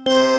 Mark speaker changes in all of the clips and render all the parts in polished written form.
Speaker 1: Stuff.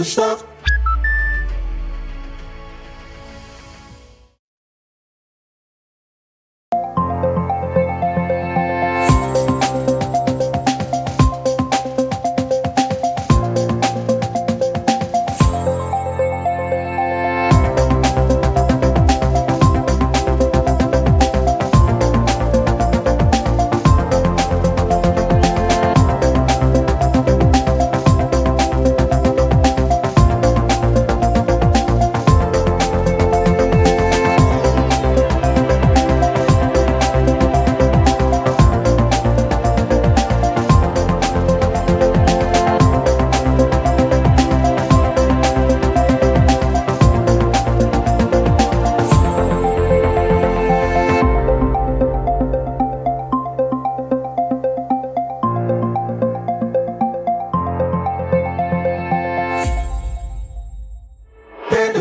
Speaker 1: Stuff.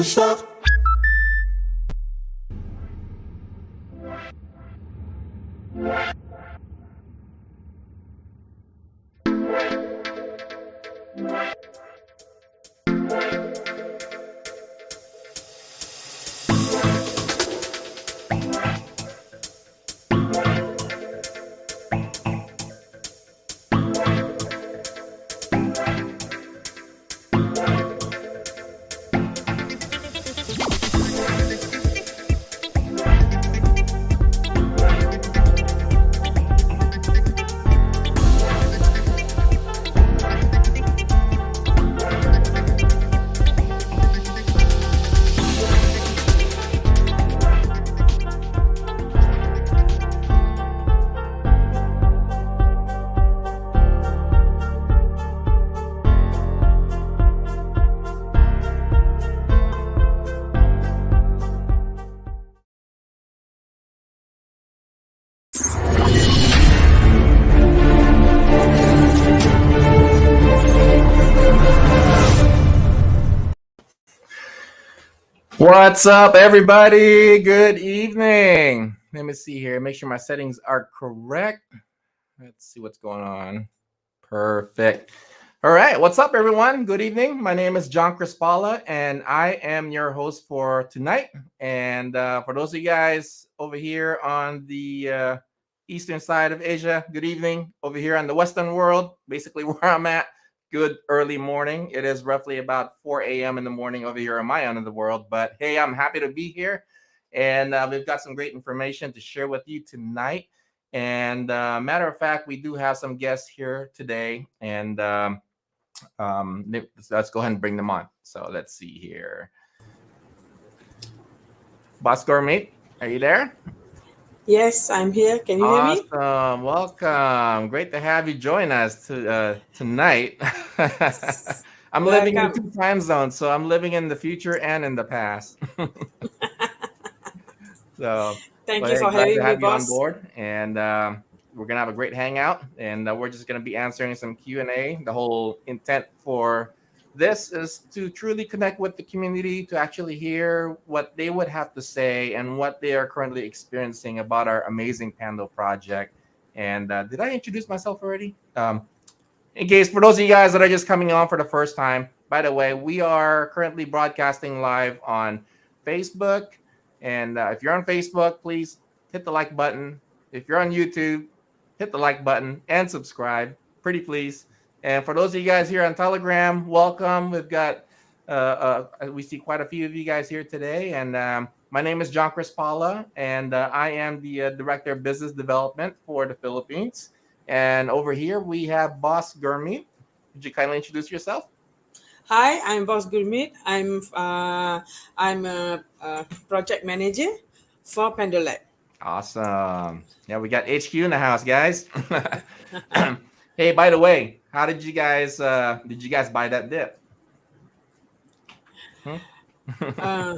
Speaker 1: Stuff.
Speaker 2: What's up, everybody? Good evening. Let me see here. Make sure my settings are correct. Let's see what's going on. Perfect. All right. What's up, everyone? Good evening. My name is John Crispala, and I am your host for tonight. And for those of you guys over here on the eastern side of Asia, good evening. Over here on the western world, basically where I'm at, good early morning. It is roughly about 4 a.m. in the morning over here on my end of the world. But hey, I'm happy to be here. And we've got some great information to share with you tonight. And matter of fact, we do have some guests here today, and let's go ahead and bring them on. So let's see here. Boss Gurmeet, are you there?
Speaker 3: Yes, I'm here. Can you hear me?
Speaker 2: Awesome. Welcome. Great to have you join us tonight. I'm living in
Speaker 3: Welcome.
Speaker 2: two time zones, so I'm living in the future and in the past. So,
Speaker 3: Thank
Speaker 2: but
Speaker 3: you
Speaker 2: hey,
Speaker 3: for
Speaker 2: glad to
Speaker 3: having me,
Speaker 2: have you on
Speaker 3: boss.
Speaker 2: board, and we're gonna have a great hangout, and we're just gonna be answering some Q&A. The whole intent for this is to truly connect with the community, to actually hear what they would have to say and what they are currently experiencing about our amazing Pando project. And did I introduce myself already? In case for those of you guys that are just coming on for the first time, by the way, we are currently broadcasting live on Facebook. And if you're on Facebook, please hit the like button. If you're on YouTube, hit the like button and subscribe. Pretty please. And for those of you guys here on Telegram, welcome. We've got we see quite a few of you guys here today. And my name is John Crispala, and I am the director of business development for the Philippines. And over here we have Boss Gurmeet. Would you kindly introduce yourself?
Speaker 3: Hi, I'm Boss Gurmeet. I'm a project manager for Pandolab.
Speaker 2: Awesome. Yeah, we got HQ in the house, guys. Hey, by the way, how did you guys buy that dip? Hmm?
Speaker 3: Uh,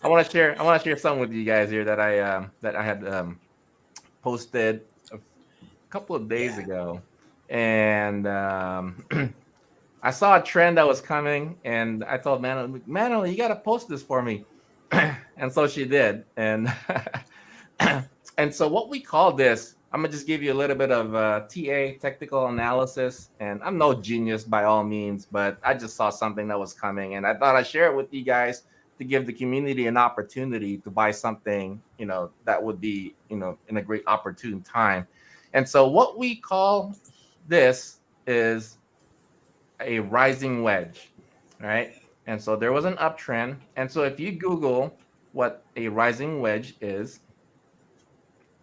Speaker 2: I want to share something with you guys here that I had posted a couple of days
Speaker 3: yeah.
Speaker 2: ago. And I saw a trend that was coming, and I told Manuel, you got to post this for me. And so she did. And and so what we call this, I'm gonna just give you a little bit of TA technical analysis. And I'm no genius by all means, but I just saw something that was coming, and I thought I'd share it with you guys to give the community an opportunity to buy something, that would be, in a great opportune time. And so what we call this is a rising wedge, right? And so there was an uptrend. And so if you Google what a rising wedge is,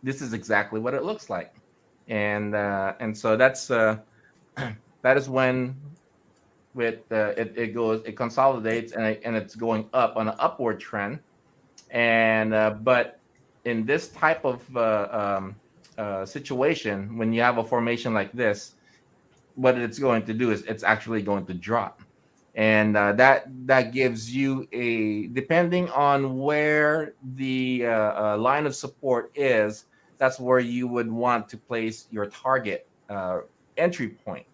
Speaker 2: this is exactly what it looks like. And so that's that is when it consolidates, and it's going up on an upward trend. And but in this type of situation, when you have a formation like this, what it's going to do is it's actually going to drop. And that gives you a, depending on where the line of support is, that's where you would want to place your target entry point,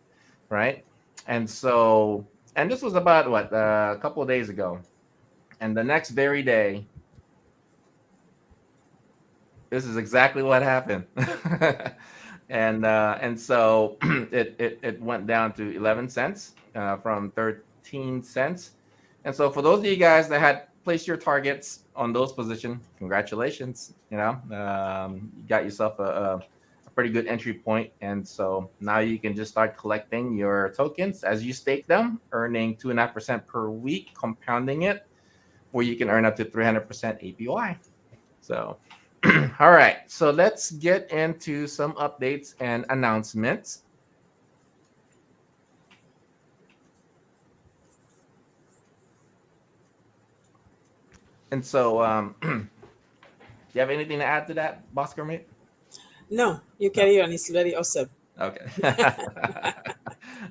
Speaker 2: right? And so, and this was about what, a couple of days ago. And the next very day, this is exactly what happened. And so it went down to 11 cents from 13 cents. And so for those of you guys that had placed your targets on those positions, congratulations. You got yourself a pretty good entry point. And so now you can just start collecting your tokens as you stake them, earning 2.5% per week, compounding it, where you can earn up to 300% APY. So, all right. So let's get into some updates and announcements. And so, do you have anything to add to that, Bosco mate?
Speaker 3: No, you
Speaker 2: No.
Speaker 3: carry on. It's very awesome.
Speaker 2: Okay.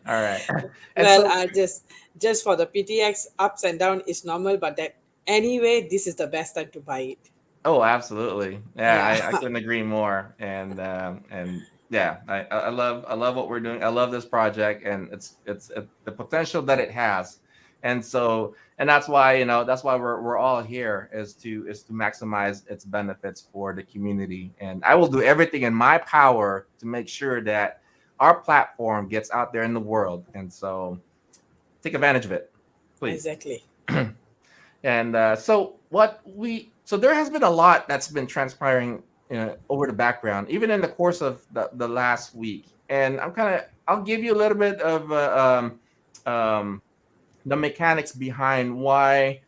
Speaker 2: All right. And
Speaker 3: Well,
Speaker 2: so,
Speaker 3: just for the PTX ups and down is normal, but that anyway, this is the best time to buy it.
Speaker 2: oh, absolutely. Yeah,
Speaker 3: Yeah.
Speaker 2: I couldn't agree more. And yeah, I love what we're doing. I love this project, and it's the potential that it has. And that's why, that's why we're all here, is to maximize its benefits for the community. And I will do everything in my power to make sure that our platform gets out there in the world. And so take advantage of it, please.
Speaker 3: Exactly.
Speaker 2: And so there has been a lot that's been transpiring, over the background, even in the course of the last week. And I'll give you a little bit of the mechanics behind why,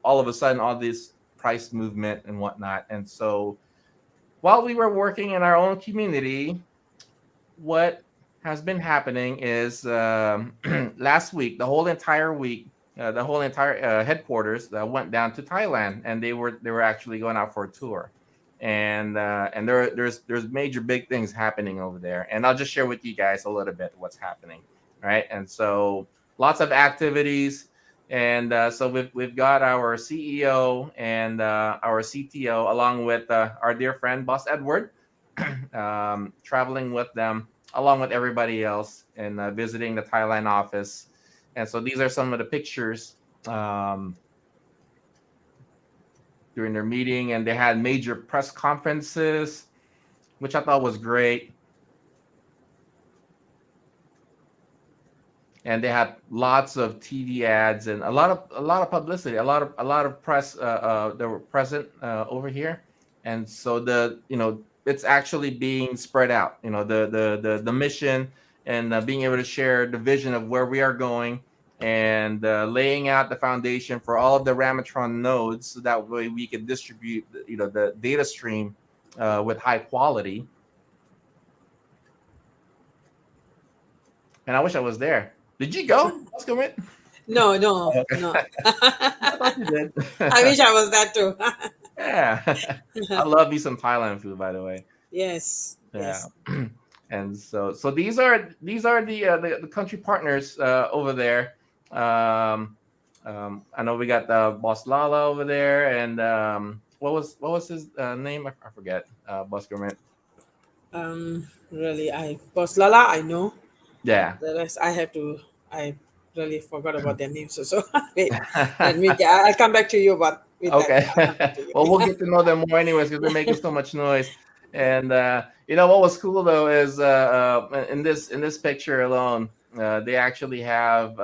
Speaker 2: all of a sudden all this price movement and whatnot. And so while we were working in our own community, what has been happening is, last week, the whole entire week, the whole entire headquarters went down to Thailand, and they were actually going out for a tour, and there's major big things happening over there, and I'll just share with you guys a little bit what's happening, right? And so lots of activities, and so we've got our CEO and our CTO, along with our dear friend Boss Edward, traveling with them along with everybody else, and visiting the Thailand office. And so these are some of the pictures, during their meeting, and they had major press conferences, which I thought was great. And they had lots of TV ads and a lot of publicity, a lot of press that were present over here. And so it's actually being spread out. The mission, and being able to share the vision of where we are going, and laying out the foundation for all of the Ramatron nodes, so that way we can distribute the data stream with high quality. And I wish I was there. Did you go? Let's go, Gurmeet.
Speaker 3: No,
Speaker 2: Okay.
Speaker 3: no.
Speaker 2: I thought you did.
Speaker 3: I wish I was that too.
Speaker 2: Yeah. I love me some Thailand food, by the way.
Speaker 3: Yes.
Speaker 2: Yeah.
Speaker 3: Yes.
Speaker 2: And so these are the country partners over there. I know we got the Boss Lala over there, and what was his name? I forget. Boss Gurmeet.
Speaker 3: Really, Boss Lala, I know.
Speaker 2: Yeah.
Speaker 3: The rest, I really forgot about their names. So wait, let me. I'll come back to you. But with that,
Speaker 2: Okay.
Speaker 3: I'll come back to you.
Speaker 2: Well, we'll get to know them more anyways, because they're making so much noise. And what was cool though is, in this picture alone, they actually have,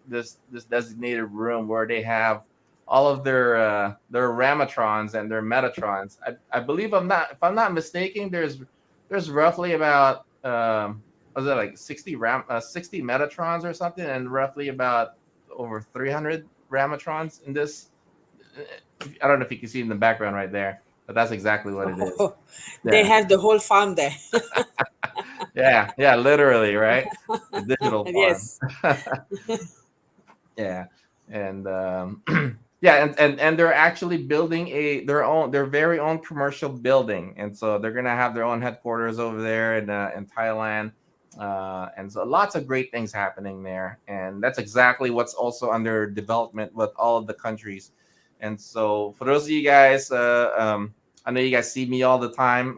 Speaker 2: this designated room where they have all of their Ramatrons and their Metatrons. I believe, if I'm not mistaken, there's roughly about, was it like 60 Metatrons or something, and roughly about over 300 Ramatrons in this. I don't know if you can see in the background right there, but that's exactly what it is.
Speaker 3: Oh, they
Speaker 2: Yeah,
Speaker 3: have the whole farm there.
Speaker 2: yeah, literally, right? The digital farm.
Speaker 3: Yes.
Speaker 2: Yeah, and yeah, and they're actually building their very own commercial building, and so they're gonna have their own headquarters over there in Thailand, and so lots of great things happening there, and that's exactly what's also under development with all of the countries. And so for those of you guys, I know you guys see me all the time,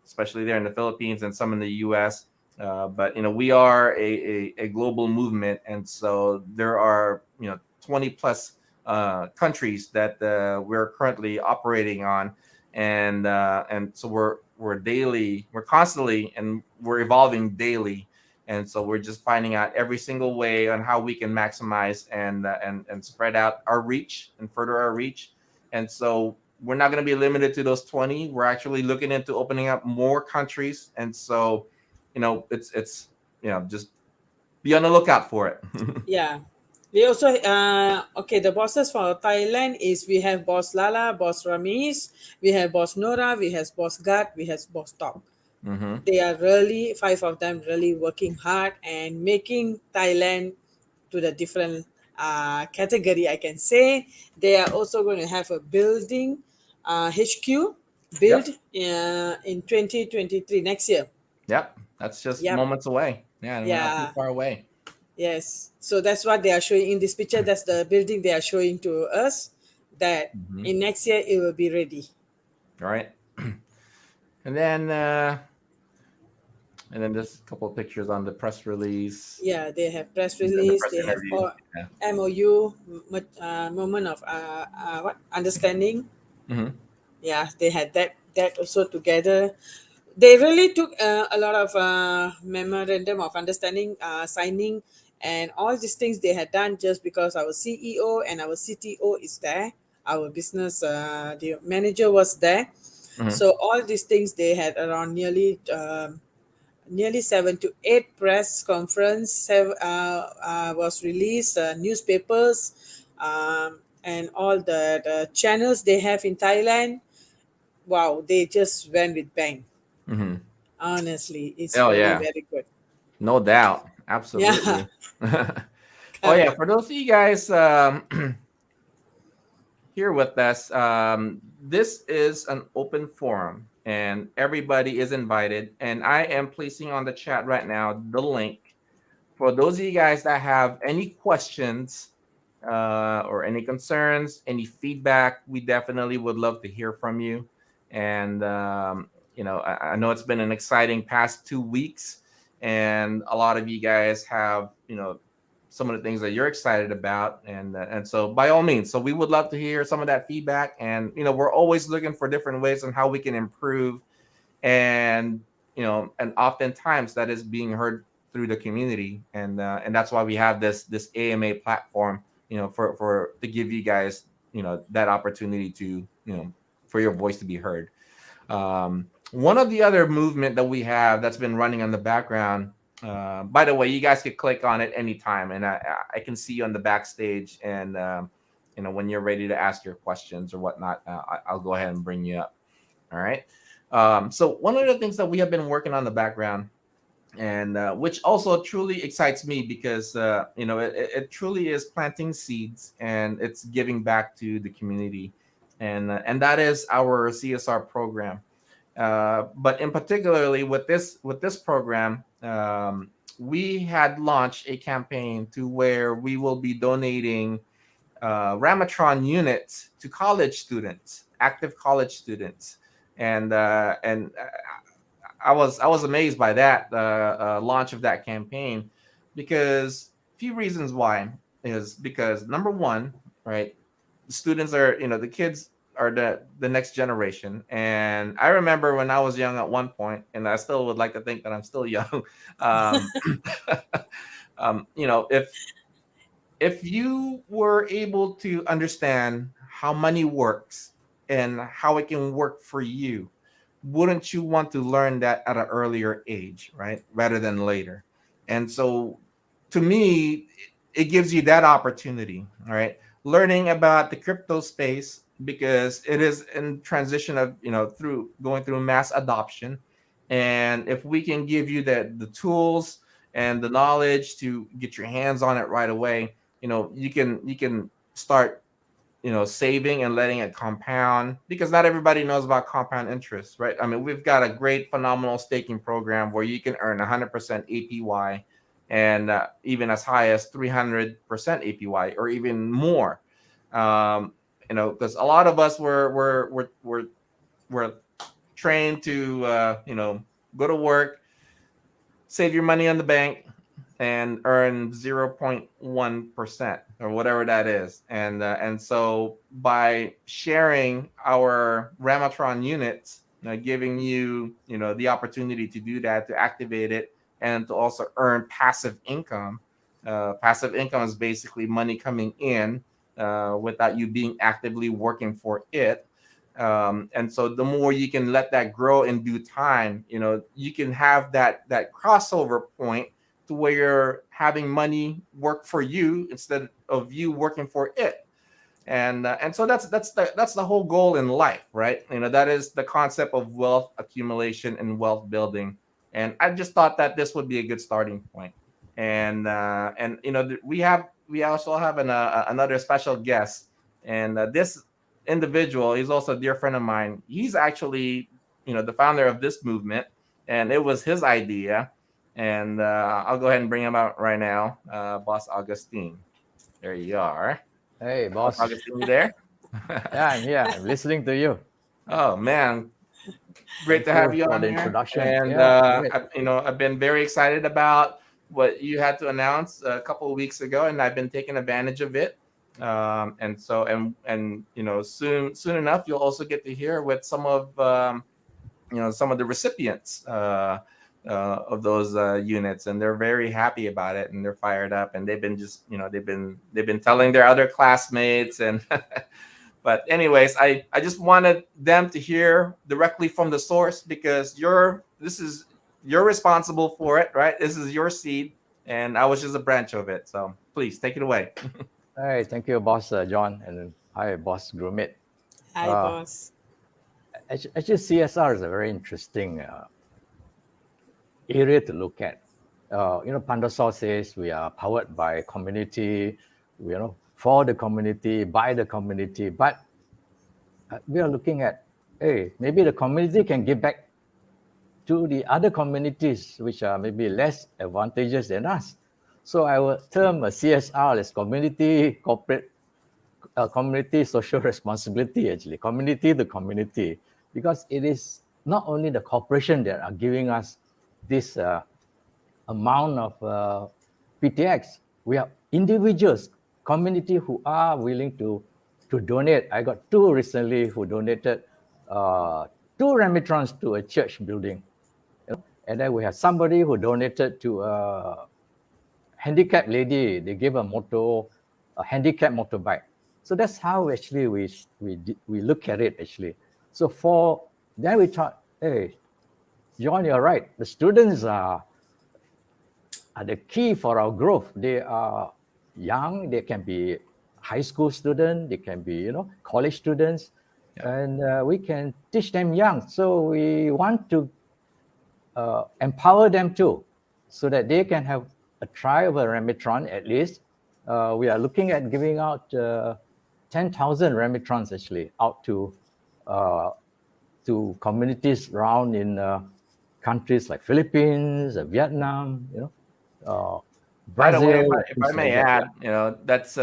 Speaker 2: especially there in the Philippines and some in the U.S. But we are a global movement, and so there are 20 plus countries that we're currently operating on, and so we're constantly, and we're evolving daily, and so we're just finding out every single way on how we can maximize and spread out our reach and further our reach. And so we're not going to be limited to those 20. We're actually looking into opening up more countries, and so it's just be on the lookout for it.
Speaker 3: Yeah. We also okay, the bosses for Thailand is we have Boss Lala, Boss Ramesh, we have Boss Nora, we have Boss Gad, we have Boss Top.
Speaker 2: Hmm.
Speaker 3: They are really, five of them, really working hard and making Thailand to the different category. I can say they are also going to have a building HQ built
Speaker 2: Yep.
Speaker 3: in 2023 next year.
Speaker 2: Yep. That's just
Speaker 3: Yep.
Speaker 2: moments away. Yeah, and we're not too
Speaker 3: Yeah.
Speaker 2: far away.
Speaker 3: Yes. So that's what they are showing in this picture. That's the building they are showing to us. That
Speaker 2: Hmm.
Speaker 3: in next year it will be ready.
Speaker 2: All right. And then And then just a couple of pictures on the press release
Speaker 3: Yeah, they have press
Speaker 2: and then the
Speaker 3: release.
Speaker 2: press
Speaker 3: They have
Speaker 2: interview.
Speaker 3: all
Speaker 2: Yeah.
Speaker 3: MOU, moment of what understanding.
Speaker 2: Hmm.
Speaker 3: Yeah, they had that also together. They really took a lot of memorandum of understanding, signing, and all these things they had done just because our CEO and our CTO is there. Our business the manager was there.
Speaker 2: Hmm.
Speaker 3: So all these things they had around nearly 7 to 8 press conference was released, newspapers, and all the channels they have in Thailand. Wow, they just went with bang.
Speaker 2: Hmm.
Speaker 3: Honestly, it's
Speaker 2: Oh
Speaker 3: really
Speaker 2: yeah,
Speaker 3: very good.
Speaker 2: no doubt,
Speaker 3: Yeah,
Speaker 2: absolutely. Oh yeah,
Speaker 3: correct.
Speaker 2: for those of you guys here with us, this is an open forum and everybody is invited. And I am placing on the chat right now the link for those of you guys that have any questions or any concerns, any feedback. We definitely would love to hear from you. And I know it's been an exciting past 2 weeks, and a lot of you guys have some of the things that you're excited about, and so by all means, so we would love to hear some of that feedback. And we're always looking for different ways on how we can improve, and and oftentimes that is being heard through the community, and that's why we have this AMA platform, for to give you guys that opportunity to for your voice to be heard. One of the other movement that we have that's been running on the background, by the way, you guys could click on it anytime, and I can see you on the backstage, and when you're ready to ask your questions or whatnot, I'll go ahead and bring you up. All right. So one of the things that we have been working on the background, and which also truly excites me, because it truly is planting seeds and it's giving back to the community, and that is our CSR program. But in particularly with this program, we had launched a campaign to where we will be donating Ramatron units to college students, active college students, and I was amazed by that launch of that campaign, because few reasons why is because number one, right, the students are the kids are the next generation. And I remember when I was young at one point, and I still would like to think that I'm still young. um, if you were able to understand how money works and how it can work for you, wouldn't you want to learn that at an earlier age, right? Rather than later. And so to me, it gives you that opportunity, all right? Learning about the crypto space, because it is in transition of, through going through mass adoption. And if we can give you the tools and the knowledge to get your hands on it right away, you can start saving and letting it compound, because not everybody knows about compound interest, right? I mean, we've got a great phenomenal staking program where you can earn 100% APY, and even as high as 300% APY or even more. Because a lot of us were trained to go to work, save your money on the bank, and earn 0.1% or whatever that is. And so by sharing our Ramatron units, giving the opportunity to do that, to activate it, and to also earn passive income. Passive income is basically money coming in without you being actively working for it. And so the more you can let that grow in due time, you can have that crossover point to where you're having money work for you instead of you working for it. And so that's the whole goal in life, right? That is the concept of wealth accumulation and wealth building. And I just thought that this would be a good starting point. And we also have another special guest. And this individual, he's also a dear friend of mine. He's actually the founder of this movement, and it was his idea. And I'll go ahead and bring him out right now. Boss Augustine, there you are.
Speaker 4: Hey,
Speaker 2: Boss
Speaker 4: boss.
Speaker 2: Augustine, you there?
Speaker 4: Yeah, I'm here. I'm listening to you.
Speaker 2: Oh man, Great to
Speaker 4: Thank
Speaker 2: have
Speaker 4: you
Speaker 2: you
Speaker 4: for
Speaker 2: on
Speaker 4: the
Speaker 2: here.
Speaker 4: introduction.
Speaker 2: And
Speaker 4: Yeah, great.
Speaker 2: I've been very excited about what you had to announce a couple of weeks ago, and I've been taking advantage of it. And so soon enough, you'll also get to hear with some of the recipients of those units, and they're very happy about it, and they're fired up, and they've been just they've been telling their other classmates. And but anyways, I just wanted them to hear directly from the source, because you're responsible for it, right? This is your seed, and I was just a branch of it. So please take it away.
Speaker 4: Hey, thank you, boss John, and hi, boss Gurmeet.
Speaker 3: Hi,
Speaker 4: Uh,
Speaker 3: boss.
Speaker 4: actually, CSR is a very interesting area to look at. Pandosaw says we are powered by community, for the community, by the community, but we are looking at, hey, maybe the community can give back to the other communities which are maybe less advantageous than us. So I will term a CSR as community social responsibility, actually, community to community, because it is not only the corporation that are giving us this amount of PTX. We have individuals, community who are willing to donate. I got two recently who donated two remitrons to a church building. And then we have somebody who donated to a handicapped lady. They gave a handicapped motorbike. So that's how actually we look at it actually. So then we thought, hey, John, you're right. The students are the key for our growth. They are young. They can be high school students. They can be college students, and we can teach them young. So we want to empower them too, so that they can have a try of a remitron at least. We are looking at giving out 10,000 remitrons actually out to communities around in countries like Philippines, Vietnam,
Speaker 2: By the way,
Speaker 4: Brazil,
Speaker 2: if I
Speaker 4: things
Speaker 2: may
Speaker 4: like that.
Speaker 2: add, that's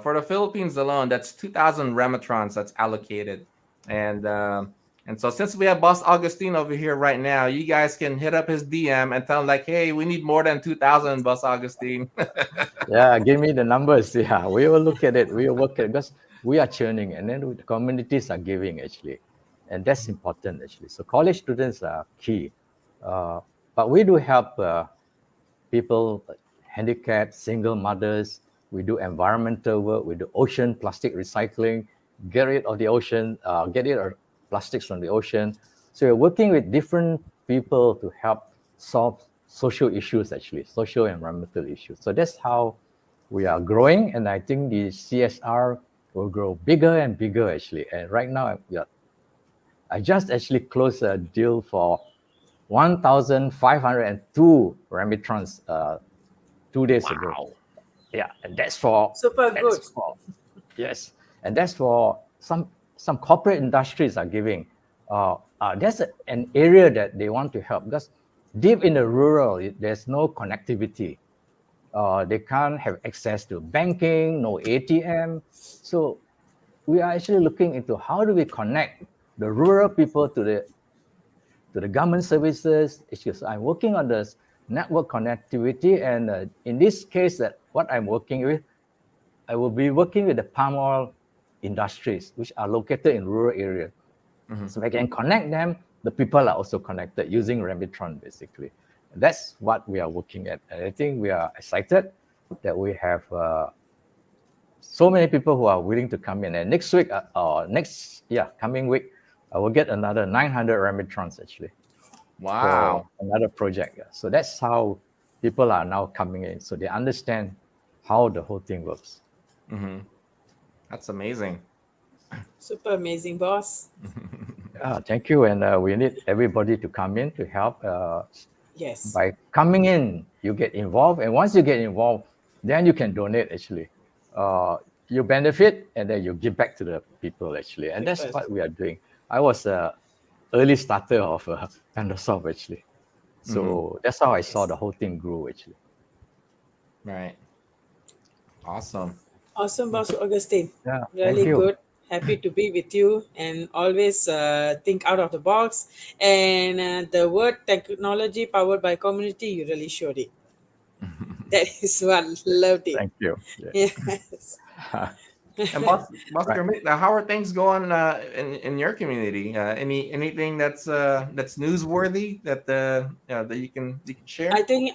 Speaker 2: for the Philippines alone, that's 2,000 remitrons that's allocated. And so since we have Boss Augustine over here right now, you guys can hit up his DM and tell him like, hey, we need more than 2,000, Boss Augustine.
Speaker 4: Yeah, give me the numbers. Yeah, we will look at it. We will work at it because we are churning, and then the communities are giving actually, and that's important actually. So college students are key, but we do help people handicapped, single mothers. We do environmental work. We do ocean plastic recycling, get rid of the ocean, get rid of plastics from the ocean. So we're working with different people to help solve social issues, actually, social and environmental issues. So that's how we are growing. And I think the CSR will grow bigger and bigger, actually. And right now, I just actually closed a deal for 1,502 remitrons 2 days ago. Yeah, and that's for
Speaker 3: Super good.
Speaker 4: yes, and that's for some corporate industries are giving. That's an area that they want to help because deep in the rural, there's no connectivity. They can't have access to banking, no ATM. So we are actually looking into how do we connect the rural people to the government services issues. I'm working on this network connectivity, and in this case, that what I'm working with, I will be working with the palm oil industries, which are located in rural areas. Mm-hmm. So if I can connect them, the people are also connected using Remitron, basically. And that's what we are working at. And I think we are excited that we have so many people who are willing to come in. And next week, coming week, I will get another 900 Remitrons actually.
Speaker 2: Wow.
Speaker 4: For another project. Yeah. So that's how people are now coming in. So they understand how the whole thing works.
Speaker 2: Mm-hmm. That's amazing.
Speaker 3: Super amazing, boss.
Speaker 4: Thank you. And we need everybody to come in to help.
Speaker 3: Yes.
Speaker 4: By coming in, you get involved. And once you get involved, then you can donate actually. You benefit and then you give back to the people actually. And that's what we are doing. I was an early starter of PandoSoft actually. So that's how I saw the whole thing grow actually.
Speaker 2: Right. Awesome.
Speaker 3: Awesome, boss Augustine.
Speaker 4: Yeah.
Speaker 3: Really good Happy to be with you and always think out of the box. And the word technology powered by community, you really showed it. That is what loved it.
Speaker 4: Thank you. Yeah.
Speaker 3: Yes.
Speaker 2: And boss
Speaker 4: Right.
Speaker 2: Gurmeet, how are things going in your community? Anything that's newsworthy that you can
Speaker 3: I
Speaker 2: share?
Speaker 3: think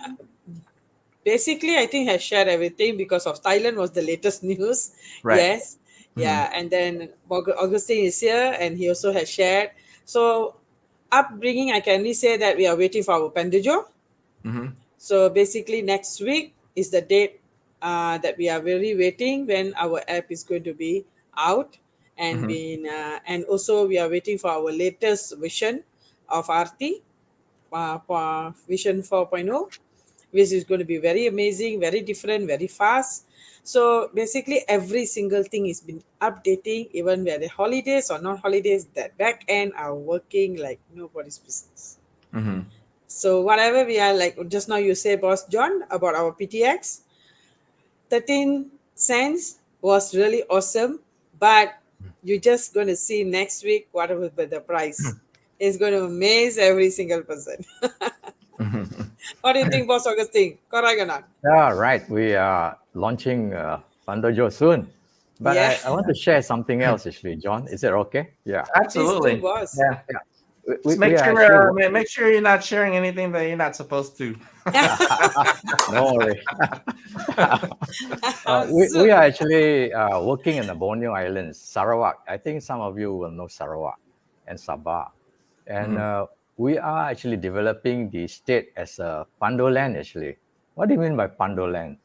Speaker 3: basically I think I shared everything because of Thailand was the latest news.
Speaker 2: Right.
Speaker 3: Yes.
Speaker 2: Mm-hmm.
Speaker 3: Yeah. And then Augustine is here and he also has shared. So upbringing, I can only say that we are waiting for our Pandojo.
Speaker 2: Mm-hmm.
Speaker 3: So basically, next week is the date that we are really waiting when our app is going to be out, and
Speaker 2: Mm-hmm.
Speaker 3: and also we are waiting for our latest vision of RT, Vision 4.0, which is going to be very amazing, very different, very fast. So basically, every single thing is been updating, even whether holidays or not holidays. That back end are working like nobody's business.
Speaker 2: Mm-hmm.
Speaker 3: So whatever we are like just now you say, Boss John, about our PTX, 13 cents was really awesome, but you're just going to see next week whatever the price is going to amaze every single person. What do you think, Boss Augustine? Correct or not?
Speaker 4: Yeah, right. We are launching Pandojo soon. But
Speaker 3: Yeah,
Speaker 4: I want to share something else, actually, John. Is it okay? Yeah.
Speaker 3: please do,
Speaker 2: Absolutely.
Speaker 3: boss.
Speaker 2: Yeah.
Speaker 4: Yeah.
Speaker 2: Just
Speaker 4: We
Speaker 2: make
Speaker 4: are
Speaker 2: sure
Speaker 4: actually,
Speaker 2: make sure you're not sharing anything that you're not supposed to.
Speaker 4: no worry. We
Speaker 3: Soon.
Speaker 4: are actually working in the Borneo Islands, Sarawak. I think some of you will know Sarawak and Sabah. And
Speaker 2: Mhm.
Speaker 4: we are actually developing the state as a Pandoland, actually. What do you mean by Pandoland?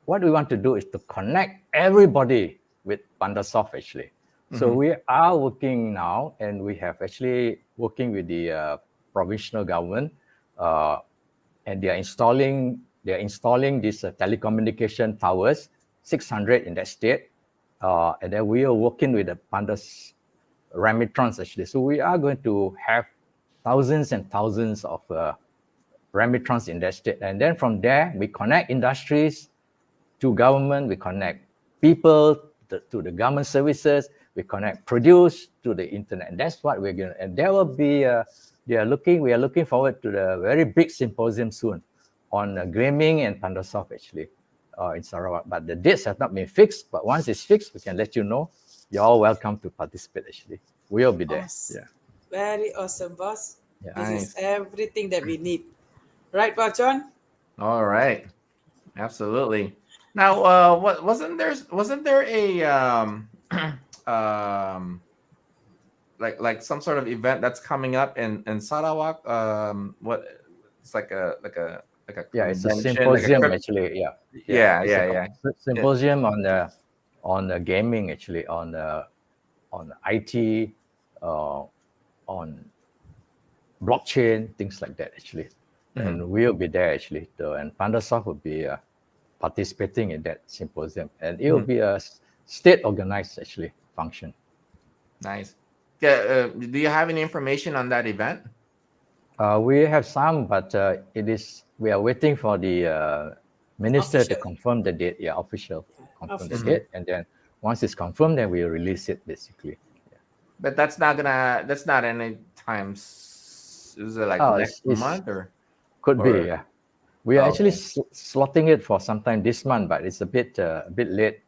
Speaker 4: What we want to do is to connect everybody with PandaSoft, actually. So
Speaker 2: Mhm.
Speaker 4: we are working now, and we have actually working with the provincial government, uh, and they are installing these telecommunication towers, 600 in that state, and then we are working with the Pandas Remitrons, actually. So we are going to have thousands and thousands of Remitrons in that state, and then from there we connect industries to government, we connect people to the government services, we connect produce to the internet. And that's what we're going to, and there will be, we are looking forward to the very big symposium soon on gaming and PandaSoft, actually, in Sarawak. But the dates have not been fixed, but once it's fixed, we can let you know. You're all welcome to participate, actually. We'll be there.
Speaker 3: Awesome.
Speaker 4: Yeah.
Speaker 3: Very awesome, boss.
Speaker 4: Yeah.
Speaker 3: This is
Speaker 2: Nice.
Speaker 3: everything that we need. Right, Boss John?
Speaker 2: All right. Absolutely. Now, what wasn't there a um like some sort of event that's coming up in Sarawak? What it's like a
Speaker 4: Yeah, it's a
Speaker 2: convention, like a
Speaker 4: symposium,
Speaker 2: crypt.
Speaker 4: actually. Yeah. Yeah.
Speaker 2: Yeah,
Speaker 4: It's a
Speaker 2: yeah, yeah. Yeah.
Speaker 4: symposium on the gaming, actually, on IT, uh, on blockchain, things like that, actually.
Speaker 2: Mhm.
Speaker 4: And we'll be there, actually. And PandaSoft will be participating in that symposium. And it will
Speaker 2: Mhm.
Speaker 4: be a state organized, actually, function.
Speaker 2: Nice. Yeah. Do you have any information on that event?
Speaker 4: We have some, but we are waiting for the minister to
Speaker 3: Official.
Speaker 4: confirm the date. Yeah, official confirm the
Speaker 3: Official.
Speaker 2: Mhm.
Speaker 4: date. And then once it's confirmed, then we'll release it, basically.
Speaker 2: But that's not any times. Is it like
Speaker 4: Oh,
Speaker 2: next
Speaker 4: it's
Speaker 2: month or
Speaker 4: could be,
Speaker 2: or
Speaker 4: yeah. We are
Speaker 2: oh,
Speaker 4: actually
Speaker 2: okay.
Speaker 4: slotting it for sometime this month, but it's a bit late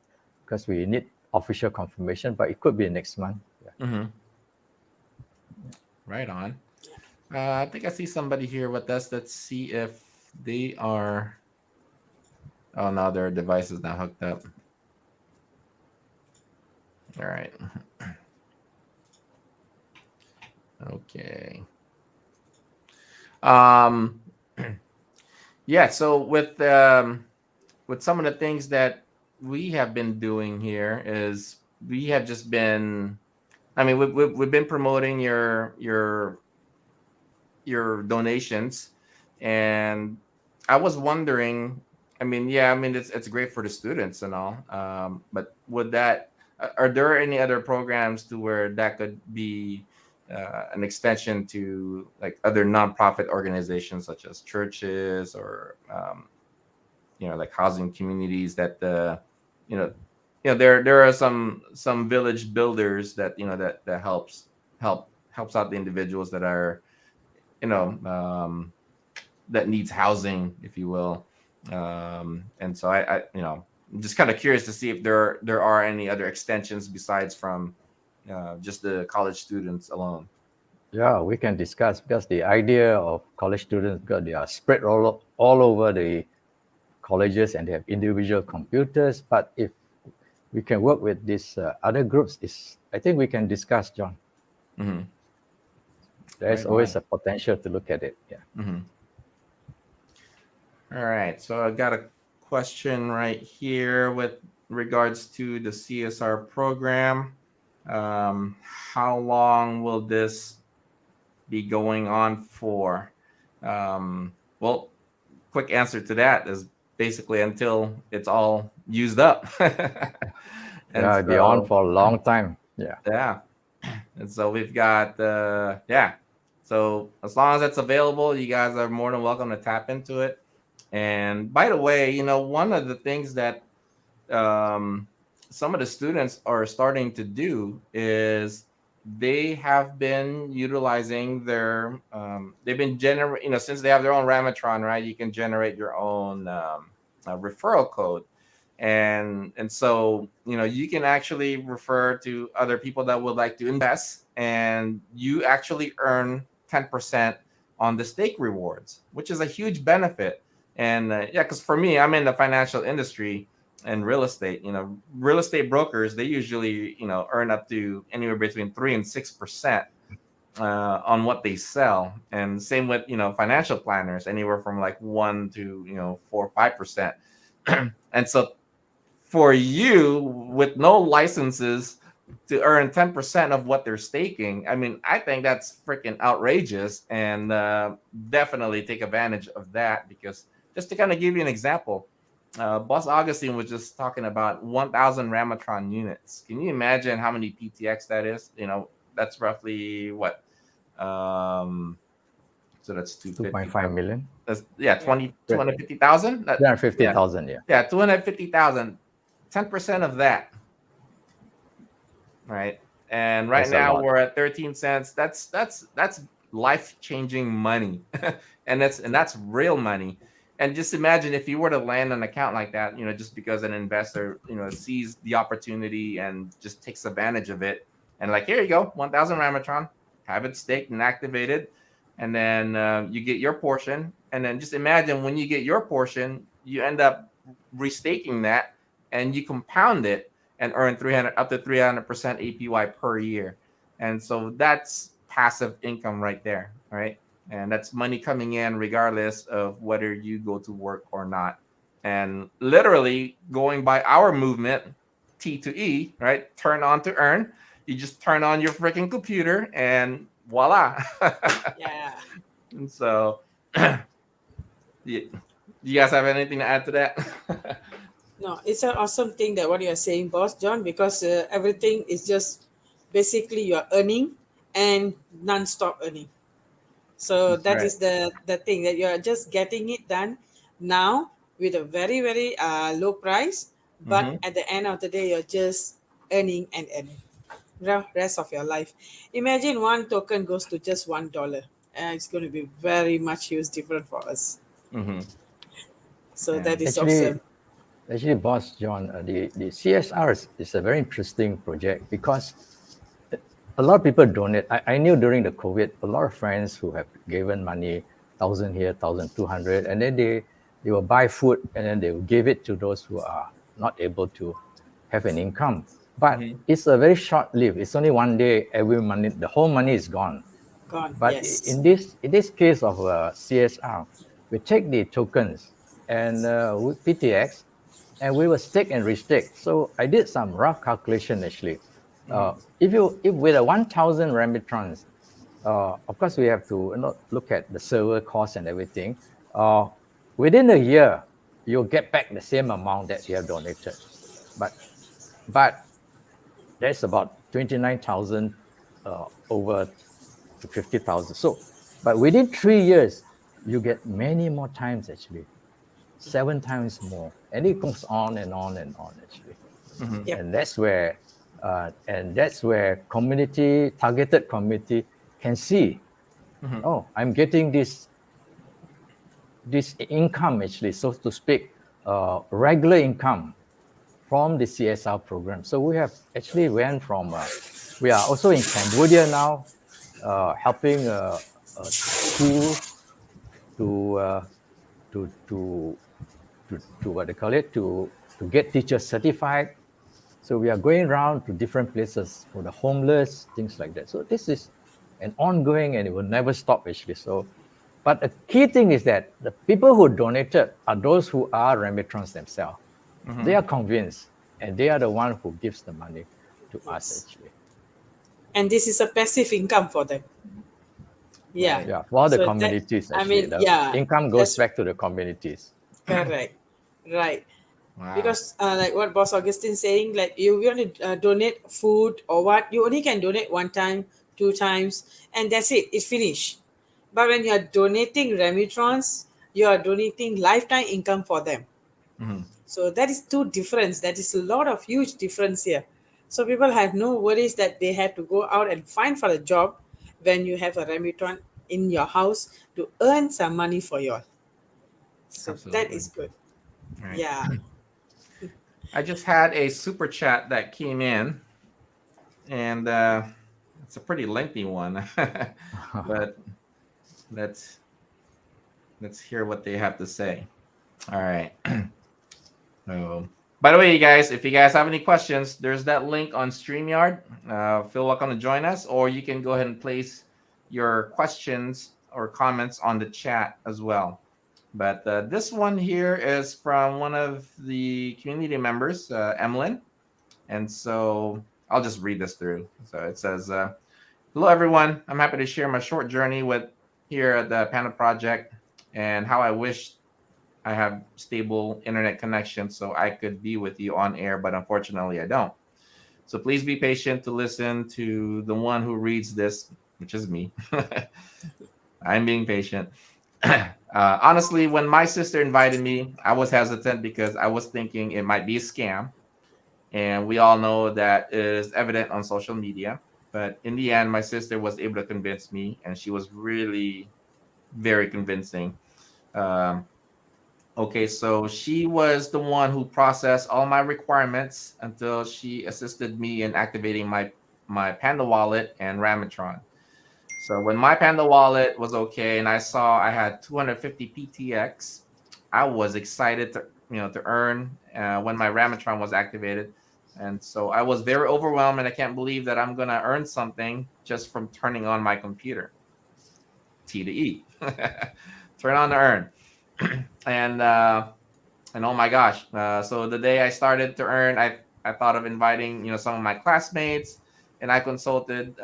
Speaker 4: because we need official confirmation. But it could be next month. Yeah.
Speaker 2: Mhm. Right on. I think I see somebody here with us. Let's see if they are. Oh no, their device is not hooked up. All right. Okay. Um. Yeah. So with some of the things that we have been doing here is we have just been. I mean, we've been promoting your donations, and I was wondering. I mean, yeah, I mean it's great for the students and all, but would that are there any other programs to where that could be an extension to like other nonprofit organizations such as churches or like housing communities that you know there are some village builders that that helps out the individuals that are you know that needs housing, if you will. And so I'm just kind of curious to see if there are any other extensions besides from just the college students alone.
Speaker 4: Yeah, we can discuss because the idea of college students, because they are spread all over the colleges and they have individual computers. But if we can work with these other groups, is I think we can discuss, John.
Speaker 2: Mm-hmm.
Speaker 4: There's
Speaker 2: Right
Speaker 4: always
Speaker 2: on.
Speaker 4: a potential to look at it. Yeah.
Speaker 2: Mm-hmm. All right. So I got a question right here with regards to the CSR program. How long will this be going on for? Well, quick answer to that is basically until it's all used up. And
Speaker 4: Yeah, it'll be on
Speaker 2: so,
Speaker 4: for a long time. Yeah.
Speaker 2: yeah. And so we've got, yeah. So as long as it's available, you guys are more than welcome to tap into it. And by the way, one of the things that um, some of the students are starting to do is they have been utilizing they've been generating, since they have their own Ramatron, right? You can generate your own referral code. And so, you can actually refer to other people that would like to invest, and you actually earn 10% on the stake rewards, which is a huge benefit. And yeah, because for me, I'm in the financial industry and real estate. Real estate brokers, they usually earn up to anywhere between 3 and 6% on what they sell, and same with financial planners, anywhere from like 1 to 4 or 5%. And so for you with no licenses to earn 10% of what they're staking, I mean, I think that's freaking outrageous. And definitely take advantage of that, because just to kind of give you an example, Boss Augustine was just talking about 1,000 Ramatron units. Can you imagine how many PTX that is? That's roughly what? So that's 250.
Speaker 4: 2.5 million.
Speaker 2: That's, yeah, 250,000.
Speaker 4: 250,000. Yeah.
Speaker 2: Yeah, 250,000. 10% of that, right? And right
Speaker 4: That's a
Speaker 2: now
Speaker 4: lot.
Speaker 2: we're at 13 cents. That's life-changing money. and that's real money. And just imagine if you were to land an account like that, just because an investor, sees the opportunity and just takes advantage of it. And like, here you go, 1,000 Ramatron, have it staked and activated. And then you get your portion. And then just imagine when you get your portion, you end up restaking that and you compound it and earn 300 up to 300% APY per year. And so that's passive income right there, right? And that's money coming in regardless of whether you go to work or not. And literally going by our movement, T to E, right? Turn on to earn. You just turn on your freaking computer and voila.
Speaker 3: Yeah.
Speaker 2: And so, you guys have anything to add to that?
Speaker 3: No, it's an awesome thing that what you are saying, boss John, because everything is just basically you are earning and non-stop earning. So
Speaker 2: That's
Speaker 3: that
Speaker 2: right.
Speaker 3: is the thing that you are just getting it done now with a very very low price, but
Speaker 2: Mm-hmm.
Speaker 3: at the end of the day you're just earning and earning the rest of your life. Imagine one token goes to just $1. It's going to be very much huge different for us.
Speaker 2: Mm-hmm.
Speaker 3: So
Speaker 2: Yeah.
Speaker 3: that is
Speaker 4: Actually,
Speaker 3: awesome.
Speaker 4: Boss John, the CSR is a very interesting project because a lot of people donate. I knew during the COVID, a lot of friends who have given money, 1,000 here, 1,200, and then they will buy food and then they will give it to those who are not able to have an income. But
Speaker 2: Mm-hmm.
Speaker 4: it's a very short lived. It's only one day. Every money, the whole money is gone.
Speaker 3: Gone.
Speaker 4: But
Speaker 3: Yes.
Speaker 4: in this case of CSR, we take the tokens and with PTX, and we will stake and restake. So I did some rough calculation actually.
Speaker 2: Mm-hmm.
Speaker 4: If with a 1,000 Ramitrons, of course we have to look at the server cost and everything. Within a year, you'll get back the same amount that you have donated. But that's about 29,000 over to 50,000. So, but within 3 years, you get many more times actually, 7 times more, and it goes on and on and on actually.
Speaker 2: Mhm.
Speaker 3: Yep.
Speaker 4: And that's where community targeted community can see,
Speaker 2: Mhm.
Speaker 4: oh, I'm getting this income, actually, so to speak, regular income from the CSR program. So we have actually went from, we are also in Cambodia now, helping a school to, to, to, to what they call it, to get teachers certified. So we are going around to different places for the homeless, things like that. So this is an ongoing and it will never stop, actually. So, but the key thing is that the people who donated are those who are remittance themselves. They are
Speaker 2: Mhm.
Speaker 4: convinced, and they are the one who gives the money to us,
Speaker 3: Yes.
Speaker 4: actually.
Speaker 3: And this is a passive income for them. Yeah.
Speaker 2: Right.
Speaker 4: Yeah, for the
Speaker 3: So that,
Speaker 4: communities,
Speaker 3: I
Speaker 4: actually.
Speaker 3: mean,
Speaker 4: The
Speaker 3: yeah,
Speaker 4: income goes
Speaker 3: that's
Speaker 4: back to the communities.
Speaker 3: correct. Right.
Speaker 2: Wow.
Speaker 3: Because like what Boss Augustine saying, like you want to donate food or what, you only can donate one time, two times, and that's it. It's finished. But when you are donating remittance, you are donating lifetime income for them.
Speaker 2: Mhm.
Speaker 3: So that is two difference. That is a lot of huge difference here. So people have no worries that they have to go out and find for a job when you have a remittance in your house to earn some money for you all. So that
Speaker 2: Absolutely.
Speaker 3: is good.
Speaker 2: Right.
Speaker 3: Yeah.
Speaker 2: I just had a super chat that came in, and it's a pretty lengthy one, but let's let's hear what they have to say. All right. So, by the way, you guys, if you guys have any questions, there's that link on StreamYard. Feel welcome to join us, or you can go ahead and place your questions or comments on the chat as well. But this one here is from one of the community members, Emlyn. And so I'll just read this through. So it says, hello, everyone. I'm happy to share my short journey with here at the Panda Project and how I wish I have stable internet connection so I could be with you on air, but unfortunately I don't. So please be patient to listen to the one who reads this, which is me. I'm being patient. Honestly, when my sister invited me, I was hesitant because I was thinking it might be a scam. And we all know that is evident on social media. But in the end, my sister was able to convince me, and she was really very convincing. Um, okay, so she was the one who processed all my requirements until she assisted me in activating my Panda wallet and Ramitron. So when my Panda wallet was okay, and I saw I had 250 PTX, I was excited to to earn when my Ramitron was activated, and so I was very overwhelmed, and I can't believe that I'm gonna earn something just from turning on my computer. T to E, turn on to earn, and and oh my gosh, so the day I started to earn, I thought of inviting some of my classmates, and I consulted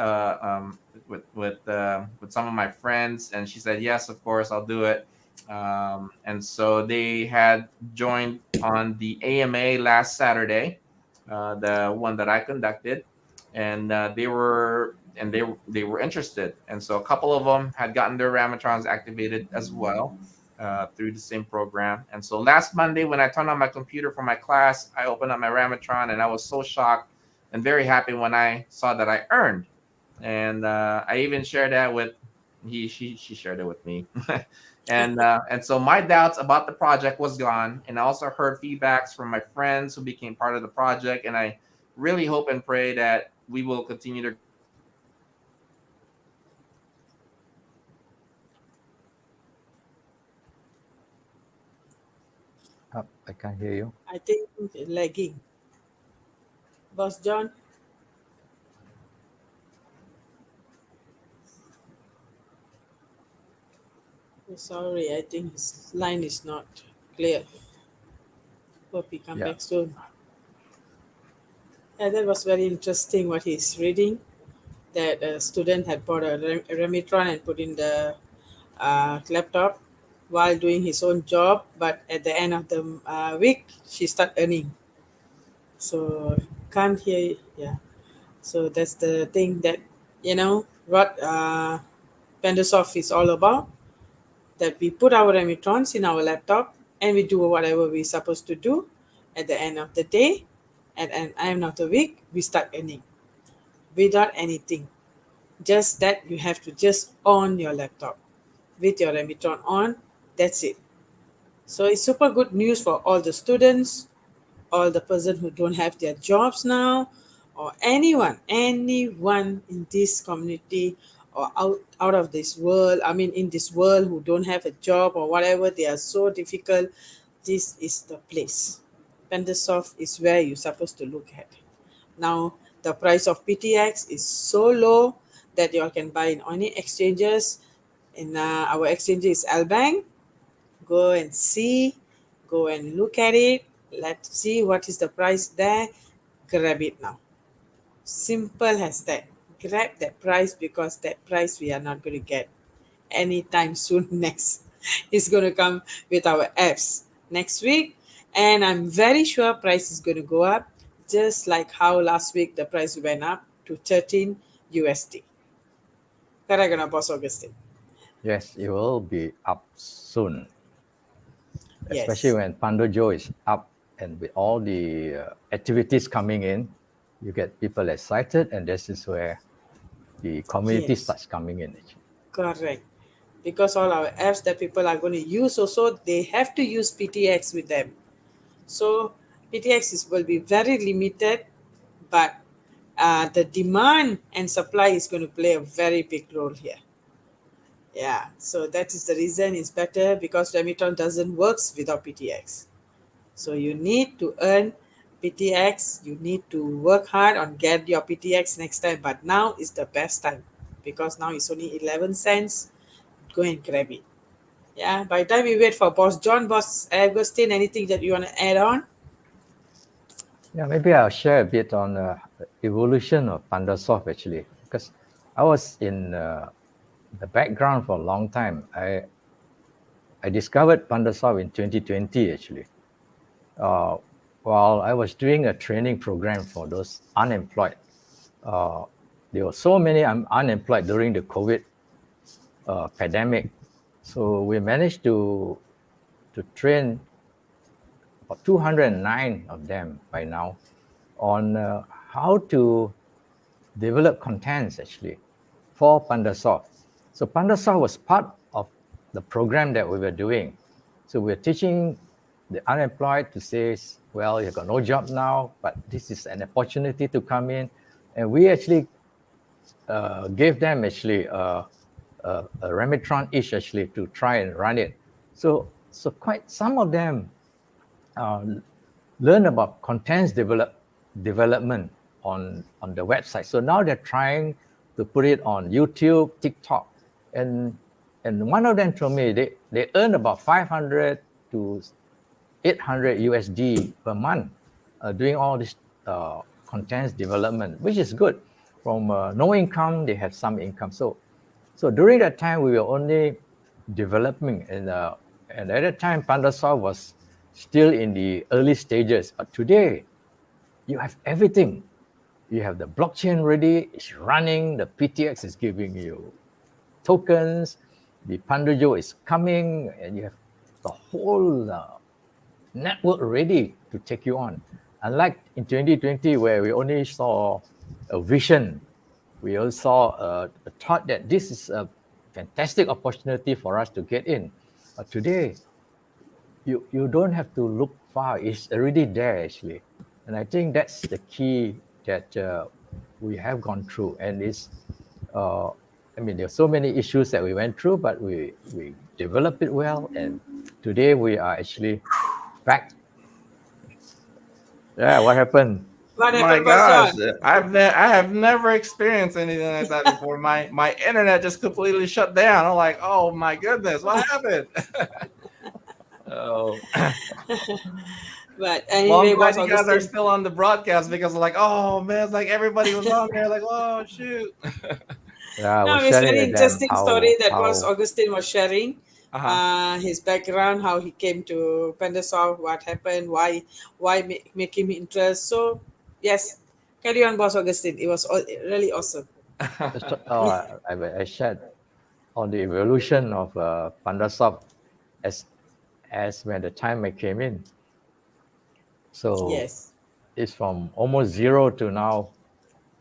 Speaker 2: with some of my friends, and she said yes, of course I'll do it. And so they had joined on the AMA last Saturday, the one that I conducted, and they were interested, and so a couple of them had gotten their Ramatrons activated as well through the same program. And so last Monday, when I turned on my computer for my class, I opened up my Ramatron, and I was so shocked and very happy when I saw that I earned. And I even shared that with she shared it with me. And so my doubts about the project was gone, and I also heard feedbacks from my friends who became part of the project, and I really hope and pray that we will continue to grow and that we will be able to continue to earn and
Speaker 4: I can't hear you.
Speaker 3: I think lagging. Boss John, sorry, I think his line is not clear. Hope he come
Speaker 4: Yeah.
Speaker 3: back soon. Yeah, that was very interesting what he's reading. That a student had bought a Remitron and put in the laptop while doing his own job, but at the end of the week, she start earning. So can't hear. Yeah. So that's the thing that what Pandosoft is all about. That we put our remittance in our laptop and we do whatever we're supposed to do at the end of the day, At an end of the week, we start earning without anything. Just that you have to just on your laptop with your Remitron on. That's it. So it's super good news for all the students, all the person who don't have their jobs now, or anyone in this community or out of this world, I mean in this world, who don't have a job or whatever, they are so difficult. This is the place. Pandasoft is where you're supposed to look at. Now the price of PTX is so low that you all can buy in any exchanges. In our exchange is Albank. Go and see, go and look at it. Let's see what is the price there. Grab it now. Simple as that. Grab that price, because that price we are not going to get anytime soon. Next, it's going to come with our apps next week, and I'm very sure price is going to go up, just like how last week the price went up to 13 USD. Correct or not, Boss Augustine?
Speaker 4: Yes, it will be up soon, especially
Speaker 3: Yes.
Speaker 4: when Pandojo is up and with all the activities coming in, you get people excited, and this is where the community
Speaker 3: Yes.
Speaker 4: starts coming in. Actually.
Speaker 3: Correct. Because all our apps that people are going to use also, they have to use PTX with them. So PTX will be very limited, but the demand and supply is going to play a very big role here. Yeah, so that is the reason it's better, because Remitron doesn't works without PTX. So you need to earn PTX. You need to work hard on get your PTX next time. But now is the best time, because now it's only 11 cents. Go and grab it. Yeah, by the time we wait for Boss John, Boss Augustine, anything that you want to add on?
Speaker 4: Yeah, maybe I'll share a bit on the evolution of PandaSoft actually, because I was in the background for a long time. I discovered PandaSoft in 2020 actually. While I was doing a training program for those unemployed. There were so many unemployed during the COVID pandemic. So we managed to train about 209 of them by now on how to develop contents actually for PandaSoft. So PandaSoft was part of the program that we were doing. So we're teaching the unemployed to say, well, you've got no job now, but this is an opportunity to come in. And we actually gave them actually a Remitron each actually to try and run it. So quite some of them learn about contents development on the website. So now they're trying to put it on YouTube, TikTok, and one of them told me they earn about 500 to 800 USD per month doing all this contents development, which is good. From no income, they have some income. So during that time, we were only developing, and at that time, PandaSoft was still in the early stages. But today, you have everything. You have the blockchain ready, it's running, the PTX is giving you tokens, the Pandojo is coming, and you have the whole network ready to take you on. Unlike in 2020, where we only saw a vision, we also saw a thought that this is a fantastic opportunity for us to get in. But today, you don't have to look far. It's already there, actually. And I think that's the key that we have gone through. And it's, I mean, there's so many issues that we went through, but we developed it well. And today we are actually back. Yeah, what happened?
Speaker 3: What
Speaker 2: My
Speaker 3: happened, Boss
Speaker 2: gosh,
Speaker 3: John?
Speaker 2: I have never experienced anything like that before. My internet just completely shut down. I'm like, oh my goodness, what happened?
Speaker 4: Oh,
Speaker 3: But
Speaker 2: Well, I'm
Speaker 3: anyway,
Speaker 2: glad
Speaker 3: Boss
Speaker 2: you guys are
Speaker 3: Augustine.
Speaker 2: still on the broadcast, because like, oh man, it's like everybody was on there, like, oh shoot.
Speaker 4: yeah, I
Speaker 3: No,
Speaker 4: was
Speaker 3: it's
Speaker 4: sharing
Speaker 3: very
Speaker 4: with them
Speaker 3: interesting
Speaker 4: how
Speaker 3: story that Boss Augustine was sharing.
Speaker 2: Uh-huh.
Speaker 3: His background, how he came to Pandasoft, what happened, why make him interest. So yes, carry on, Boss Augustine. It was really awesome.
Speaker 4: I shared on the evolution of PandaSoft as when the time I came in. So
Speaker 3: Yes.
Speaker 4: is from almost zero to now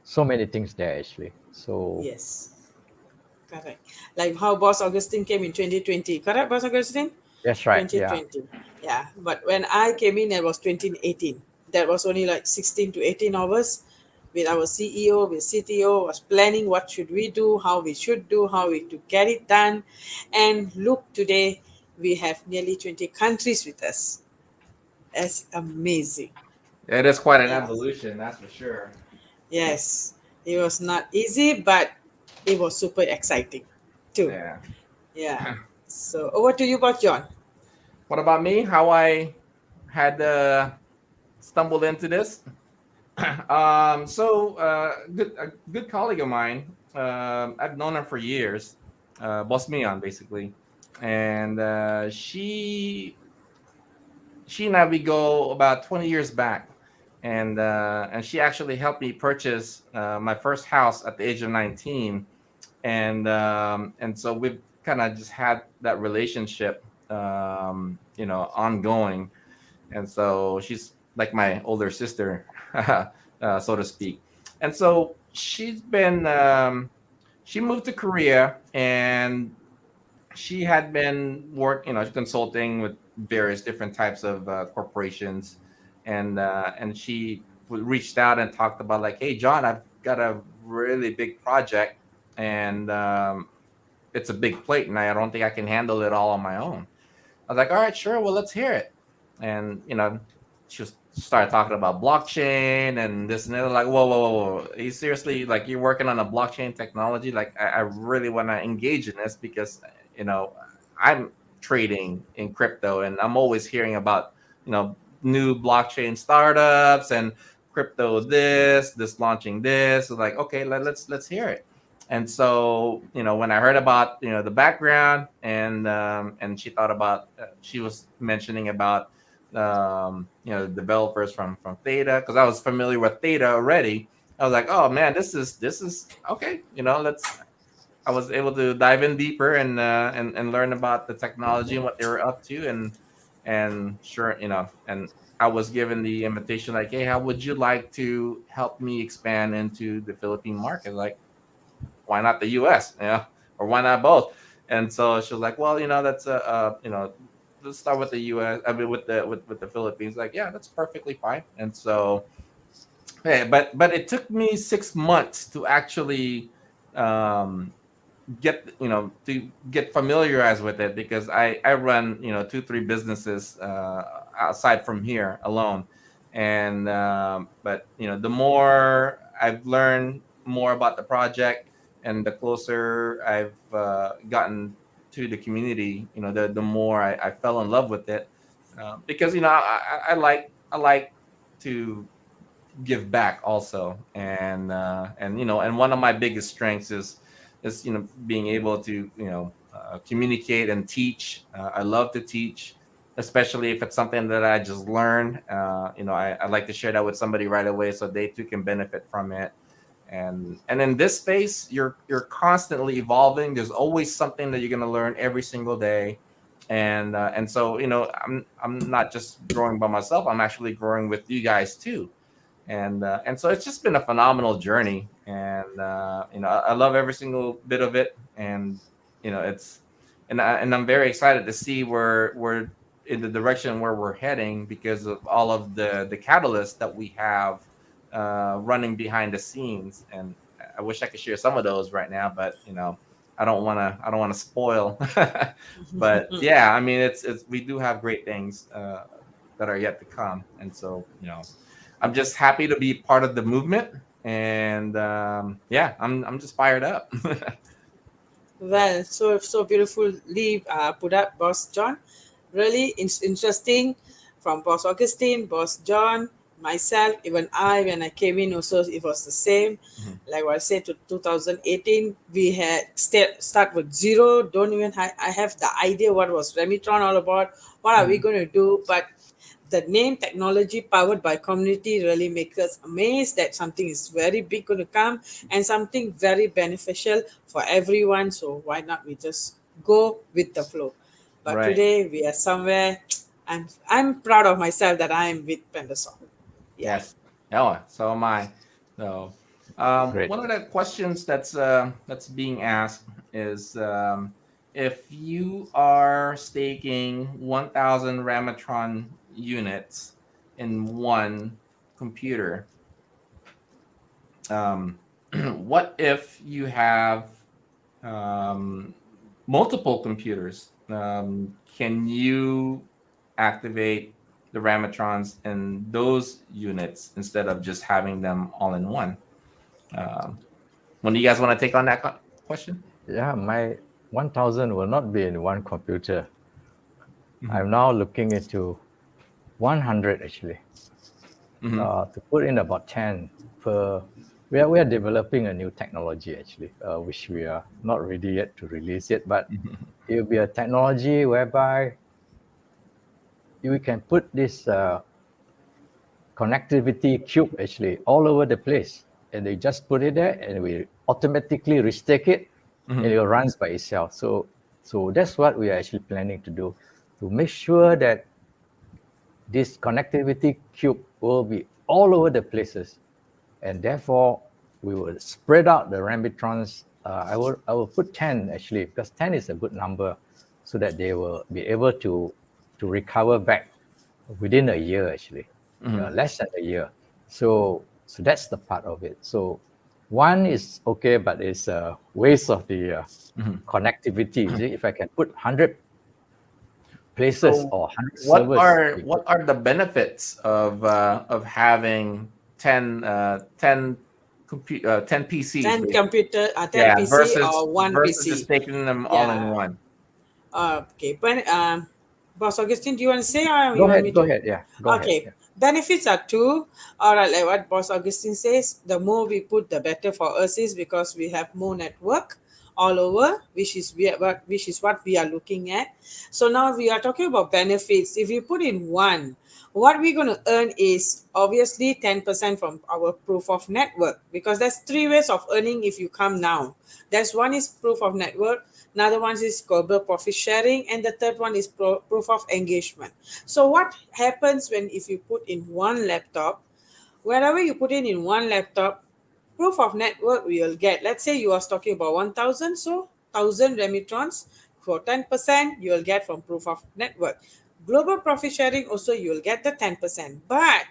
Speaker 4: so many things there actually. So
Speaker 3: Yes, correct. Like how Boss Augustine came in 2020. Correct, Boss Augustine?
Speaker 4: that's right. Yeah.
Speaker 3: 2020. Yeah. But when I came in, it was 2018. That was only like 16 to 18 hours with our CEO, with CTO, was planning what should we do, how we should do, how we to get it done. And look, today we have nearly 20 countries with us. That's amazing.
Speaker 2: It is quite an
Speaker 3: Yeah.
Speaker 2: evolution, that's for sure.
Speaker 3: Yes. It was not easy, but it was super exciting too.
Speaker 2: Yeah.
Speaker 3: Yeah. So over to you, Boss John.
Speaker 2: What about me? How I had stumbled into this? A good colleague of mine. I've known her for years. Boss Mion, basically, and she and I we go about 20 years back, and she actually helped me purchase my first house at the age of 19, and so we've kind of just had that relationship, ongoing, and so she's like my older sister, so to speak. And so she moved to Korea, and she had been consulting with various different types of corporations, and she reached out and talked about like, hey, John, I've got a really big project, and it's a big plate, and I don't think I can handle it all on my own. I was like, all right, sure. Well, let's hear it. And, she started talking about blockchain and this and that. Like, whoa, whoa, whoa, whoa. You seriously, like, you're working on a blockchain technology? Like, I really want to engage in this because, you know, I'm trading in crypto, and I'm always hearing about, new blockchain startups and crypto this launching this. So like, okay, let's hear it. And so, when I heard about, the background, and she thought about, she was mentioning about, developers from Theta, because I was familiar with Theta already. I was like, oh man, this is okay. Let's. I was able to dive in deeper and learn about the technology and what they were up to, and sure, and I was given the invitation like, hey, how would you like to help me expand into the Philippine market? Like, why not the U.S. Or why not both? And so she was like, well, that's let's start with the U.S. I mean, with the Philippines. Like, yeah, that's perfectly fine. And so, yeah, but it took me 6 months to actually um, get familiarized with it, because I run 2 3 businesses aside from here alone, and but the more I've learned more about the project, and the closer I've gotten to the community, the more I fell in love with it, because I like to give back also, and one of my biggest strengths is being able to communicate and teach. I love to teach, especially if it's something that I just learned. I like to share that with somebody right away so they too can benefit from it. And in this space, you're constantly evolving. There's always something that you're going to learn every single day. And so I'm not just growing by myself, I'm actually growing with you guys too. And so it's just been a phenomenal journey, and I love every single bit of it. And it's and I'm very excited to see where we're in the direction where we're heading, because of all of the catalysts that we have running behind the scenes. And I wish I could share some of those right now, but I don't want to spoil. But yeah, I mean, it's we do have great things that are yet to come. And so I'm just happy to be part of the movement, and yeah, I'm just fired up.
Speaker 3: Well, so beautifully put up, Boss John. Really interesting from Boss Augustine, Boss John, myself, even I, when I came in also, it was the same.
Speaker 2: Mhm.
Speaker 3: Like what I said, to 2018, we had start with zero. Don't even I have the idea what was Remitron all about. What are we
Speaker 2: Mhm.
Speaker 3: going to do? But the name technology powered by community really makes us amazed that something is very big going to come and something very beneficial for everyone. So why not we just go with the flow? But
Speaker 2: Right.
Speaker 3: today we are somewhere, and I'm proud of myself that I am with Pandosoft. Yeah.
Speaker 2: Yes. Oh, so am I. So,
Speaker 4: Great.
Speaker 2: one of the questions that's being asked is if you are staking 1,000 Ramatron units in one computer, um, what if you have um, multiple computers? Can you activate the Ramatrons in those units instead of just having them all in one? Um, when do you guys want to take on that question?
Speaker 4: Yeah, my 1000 will not be in one computer.
Speaker 2: Mhm.
Speaker 4: I'm now looking into 100 actually,
Speaker 2: Mhm.
Speaker 4: to put in about 10 per. We are developing a new technology actually, which we are not ready yet to release it, but it will be a technology whereby we can put this connectivity cube actually all over the place, and they just put it there and we automatically restake it, and
Speaker 2: Mhm.
Speaker 4: it runs by itself. So that's what we are actually planning to do, to make sure that this connectivity cube will be all over the places, and therefore we will spread out the rambitrons. I will put 10 actually, because 10 is a good number, so that they will be able to recover back within a year actually,
Speaker 2: Mhm.
Speaker 4: less than a year. So that's the part of it. So one is okay, but it's a waste of the
Speaker 2: Mhm.
Speaker 4: connectivity. You see, if I can put 100 places
Speaker 2: So,
Speaker 4: or 100 servers,
Speaker 2: what are the benefits of having 10 PCs
Speaker 3: 10
Speaker 2: basically?
Speaker 3: computer, 10
Speaker 2: Yeah,
Speaker 3: PC
Speaker 2: versus
Speaker 3: or one
Speaker 2: just
Speaker 3: PC.
Speaker 2: taking them all in
Speaker 3: Yeah.
Speaker 2: one.
Speaker 3: Okay. But Boss Augustine, do you want to say or
Speaker 4: go
Speaker 3: you want
Speaker 4: ahead,
Speaker 3: me
Speaker 4: go
Speaker 3: to?
Speaker 4: ahead, yeah, go ahead,
Speaker 3: Okay.
Speaker 4: yeah.
Speaker 3: Benefits are two. All right, like what Boss Augustine says, the more we put, the better for us is because we have more network all over, which is what we are looking at. So now we are talking about benefits. If you put in one, what we're going to earn is obviously 10% from our proof of network, because there's three ways of earning if you come now. There's one is proof of network, another one is global profit sharing, and the third one is proof of engagement. So what happens when if you put in one laptop, wherever you put in one laptop, proof of network we will get. Let's say you are talking about 1,000, so 1,000 remitrons for 10% you will get from proof of network. Global profit sharing also you will get the 10%. But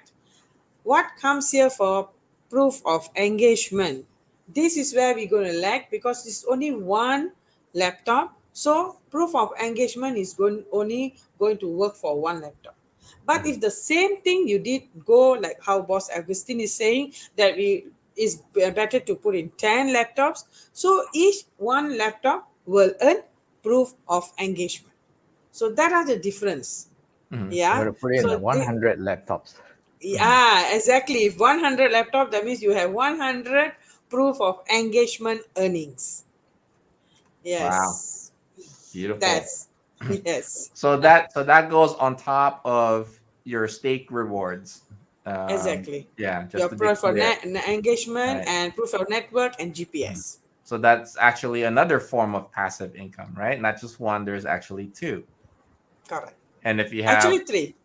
Speaker 3: what comes here for proof of engagement? This is where we're going to lag because it's only one laptop. So proof of engagement is only going to work for one laptop. But if the same thing you did go like how Boss Augustine is saying that we is better to put in 10 laptops. So each one laptop will earn proof of engagement. So that are the difference.
Speaker 2: Mhm.
Speaker 4: I'm
Speaker 3: Yeah.
Speaker 4: going to put in
Speaker 3: So
Speaker 4: 100 laptops.
Speaker 2: Mhm.
Speaker 3: yeah, exactly. If 100 laptop, that means you have 100 proof of engagement earnings.
Speaker 2: Wow,
Speaker 3: Yes,
Speaker 2: beautiful.
Speaker 3: that's yes,
Speaker 2: So that goes on top of your stake rewards.
Speaker 3: exactly.
Speaker 2: Yeah, just
Speaker 3: Your
Speaker 2: to be
Speaker 3: proof of
Speaker 2: clear,
Speaker 3: engagement
Speaker 2: right?
Speaker 3: and proof of network and
Speaker 2: Mhm.
Speaker 3: GPS.
Speaker 2: So that's actually another form of passive income, right? Not just one. There's actually two.
Speaker 3: Correct.
Speaker 2: And if you have
Speaker 3: Actually, three.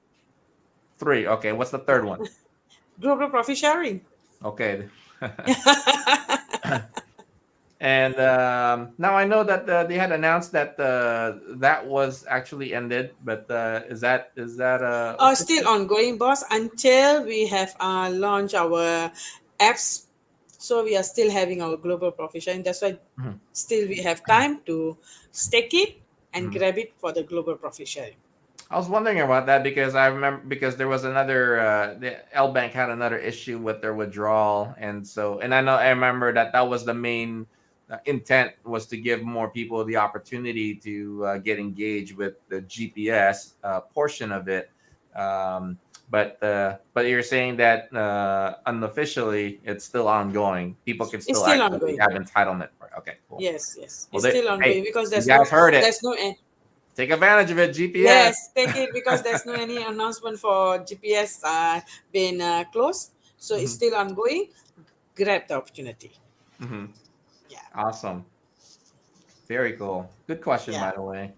Speaker 2: three, okay, what's the
Speaker 3: Yeah.
Speaker 2: third one?
Speaker 3: Global profit sharing.
Speaker 2: Okay. And now I know that they had announced that that was actually ended, but is that
Speaker 3: Still
Speaker 2: official?
Speaker 3: ongoing, boss, until we have launched our apps. So we are still having our global profit sharing. That's why
Speaker 2: Mhm.
Speaker 3: still we have time to stake it and
Speaker 2: Mhm.
Speaker 3: grab it for the global profit sharing.
Speaker 2: I was wondering about that because I remember because there was another the L Bank had another issue with their withdrawal, and so and I remember that was the main intent was to give more people the opportunity to get engaged with the GPS portion of it. Um, but you're saying that unofficially it's still ongoing. People can
Speaker 3: It's
Speaker 2: still
Speaker 3: still
Speaker 2: actually
Speaker 3: ongoing.
Speaker 2: have entitlement for it. Okay, cool.
Speaker 3: Yes, yes.
Speaker 2: Well,
Speaker 3: It's still
Speaker 2: hey,
Speaker 3: ongoing because
Speaker 2: you guys heard it.
Speaker 3: there's no
Speaker 2: Take advantage of it, GPS.
Speaker 3: yes, take it because there's no any announcement for GPS being closed. So it's
Speaker 2: Mhm,
Speaker 3: still ongoing. Grab the opportunity.
Speaker 2: mhm.
Speaker 3: Yeah.
Speaker 2: Awesome. Very cool. Good question,
Speaker 3: Yeah.
Speaker 2: by the way.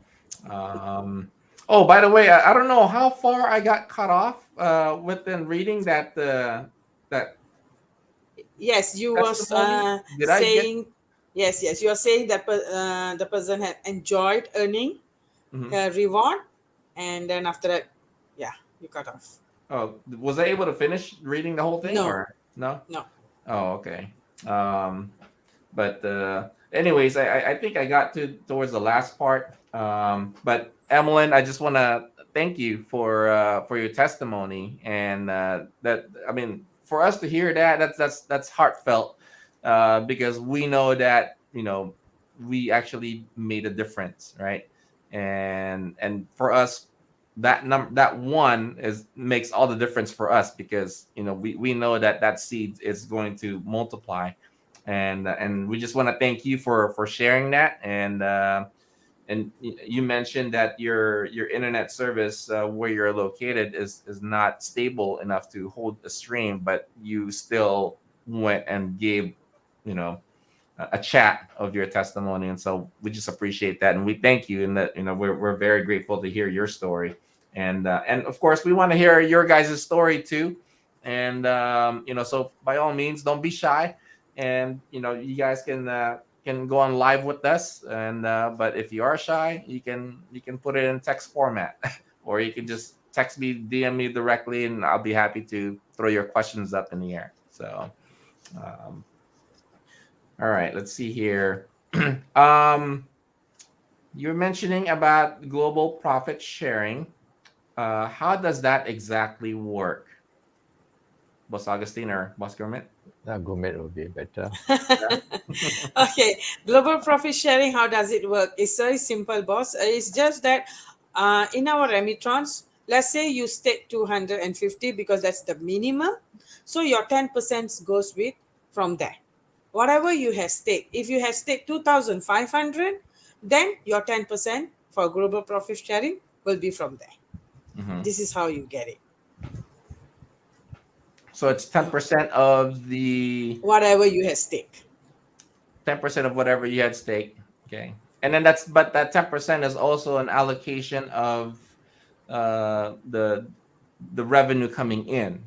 Speaker 2: Um, oh, by the way, I don't know how far I got cut off within reading that that
Speaker 3: Yes, you was
Speaker 2: testimony? Did I get?
Speaker 3: saying, yes, you are saying that the person had enjoyed earning
Speaker 2: Mhm.
Speaker 3: her reward, and then after that, yeah, you cut off.
Speaker 2: Oh, was I able to finish reading the whole thing
Speaker 3: No,
Speaker 2: or no?
Speaker 3: no.
Speaker 2: Oh, okay. But anyways, I think I got to towards the last part. But Emmeline, I just want to thank you for your testimony, and that I mean for us to hear that that's heartfelt, because we know that we actually made a difference, right? And for us, that one is makes all the difference for us, because we know that that seed is going to multiply, and we just want to thank you for sharing that. And you mentioned that your internet service, where you're located, is not stable enough to hold a stream, but you still went and gave you know a chat of your testimony, and so we just appreciate that, and we thank you, and that we're very grateful to hear your story. And of course we want to hear your guys' story too. And so by all means, don't be shy, and you guys can go on live with us. And but if you are shy, you can put it in text format or you can just text me, DM me directly, and I'll be happy to throw your questions up in the air. So um, all right, let's see here. um, you're mentioning about global profit sharing. How does that exactly work, Boss Augustine or Boss Gurmeet?
Speaker 4: Gurmeet will be better.
Speaker 3: Okay, global profit sharing, how does it work? It's very simple, boss. It's just that in our remittance, let's say you stake 250 because that's the minimum. So your 10% goes with from there. Whatever you have staked, if you have staked 2,500, then your 10% for global profit sharing will be from there.
Speaker 2: Mhm.
Speaker 3: This is how you get it.
Speaker 2: So it's 10% of the
Speaker 3: Whatever you have staked.
Speaker 2: 10% of whatever you had stake. Okay. And then but that 10% is also an allocation of the revenue coming in,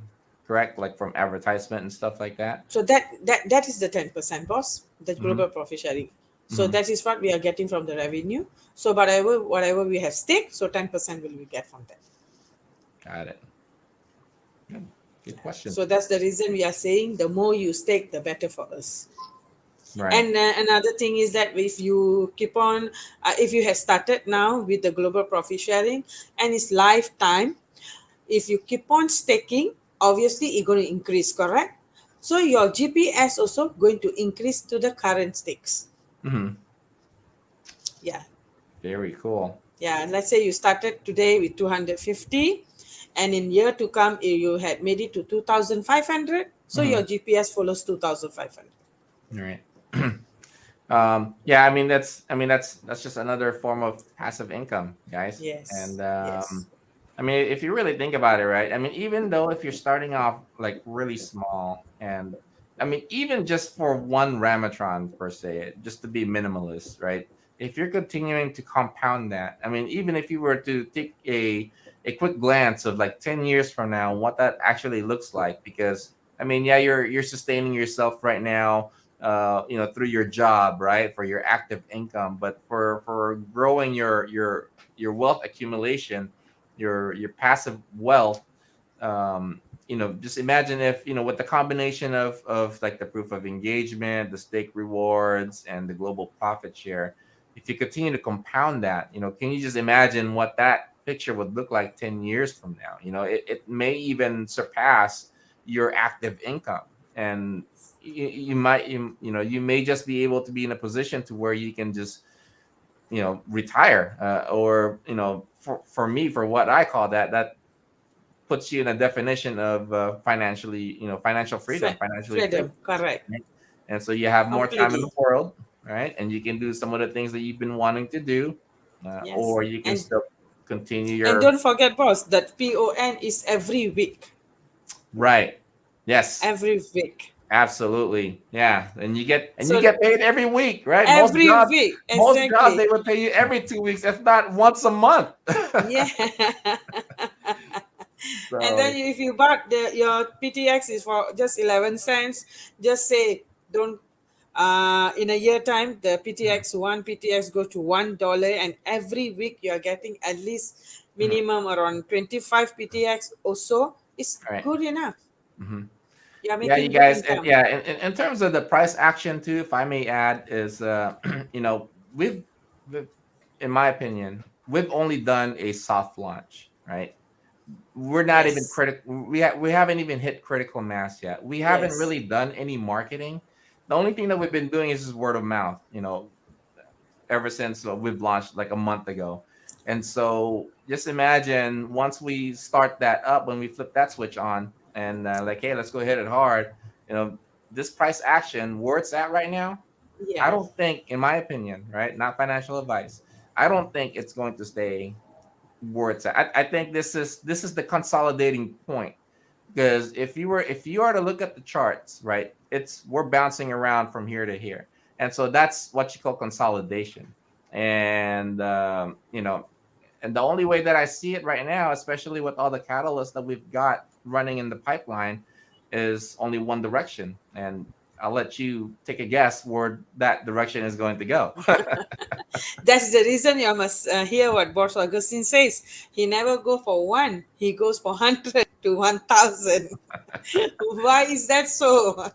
Speaker 2: correct? Like from advertisement and stuff like that.
Speaker 3: So that is the 10%, boss, the
Speaker 2: Hmm.
Speaker 3: global profit sharing. So
Speaker 2: Hmm.
Speaker 3: that is what we are getting from the revenue. So whatever we have stake, so 10% will we get from that.
Speaker 2: Got it. Good question.
Speaker 3: So that's the reason we are saying the more you stake, the better for us.
Speaker 2: Right.
Speaker 3: And another thing is that if you keep on, if you have started now with the global profit sharing and it's lifetime, if you keep on staking, obviously it's going to increase, correct? So your GPS also going to increase to the current stakes.
Speaker 2: Hmm.
Speaker 3: Yeah.
Speaker 2: Very cool.
Speaker 3: Yeah, let's say you started today with 250, and in year to come you had made it to 2,500, so your
Speaker 2: Hmm.
Speaker 3: GPS follows 2,500.
Speaker 2: All right. Yeah, that's just another form of passive income, guys.
Speaker 3: Yes,
Speaker 2: And
Speaker 3: yes.
Speaker 2: if you really think about it, right? Even though if you're starting off like really small, and even just for one Ramatron per se, just to be minimalist, right? If you're continuing to compound that, even if you were to take a quick glance of like 10 years from now, what that actually looks like, because yeah, you're sustaining yourself right now, through your job, right, for your active income, but for growing your wealth accumulation, your passive wealth. Just imagine if, with the combination of like the proof of engagement, the stake rewards, and the global profit share, if you continue to compound that, can you just imagine what that picture would look like 10 years from now? It may even surpass your active income. And you may just be able to be in a position to where you can just retire, or for me, for what I call that puts you in a definition of financial freedom, financially free,
Speaker 3: Freedom, correct.
Speaker 2: right? And so you have more time in the
Speaker 3: Completely.
Speaker 2: world, right? And you can do some of the things that you've been wanting to do,
Speaker 3: Yes.
Speaker 2: or you can still continue
Speaker 3: And
Speaker 2: your
Speaker 3: don't forget, boss, that PON is every week.
Speaker 2: right. Yes,
Speaker 3: Every week.
Speaker 2: absolutely. Yeah. And you
Speaker 3: So
Speaker 2: get paid every week, right? Most
Speaker 3: every
Speaker 2: jobs,
Speaker 3: week,
Speaker 2: most jobs they
Speaker 3: exactly.
Speaker 2: would pay you every 2 weeks, if not once a month.
Speaker 3: Yeah. And then
Speaker 2: So
Speaker 3: if you bought your PTX is for just 11 cents, just say don't. In a year time, the PTX goes to $1, and every week you are getting at least minimum around 25 PTX or so. It's
Speaker 2: all right.
Speaker 3: good enough.
Speaker 2: Mhm.
Speaker 3: You are
Speaker 2: Yeah, you
Speaker 3: making good
Speaker 2: guys, and
Speaker 3: income.
Speaker 2: yeah, in terms of the price action too, if I may add, is we've, in my opinion, we've only done a soft launch, right? We're not even
Speaker 3: Yes,
Speaker 2: critical. We haven't even hit critical mass yet. We haven't
Speaker 3: yes,
Speaker 2: really done any marketing. The only thing that we've been doing is just word of mouth. Ever since we've launched like a month ago. And so just imagine once we start that up, when we flip that switch on and like, hey, let's go hit it hard. You know, this price action where it's at right now, I
Speaker 3: yeah,
Speaker 2: don't think, in my opinion, right, not financial advice, I don't think it's going to stay where it's at. I think this is the consolidating point, because if you are to look at the charts, right, we're bouncing around from here to here, and so that's what you call consolidation. And and the only way that I see it right now, especially with all the catalysts that we've got running in the pipeline, is only one direction. And I'll let you take a guess where that direction is going to go.
Speaker 3: that's the reason you must hear what Boss Augustine says. He never go for one; he goes for 100 to 1,000. Why is that so?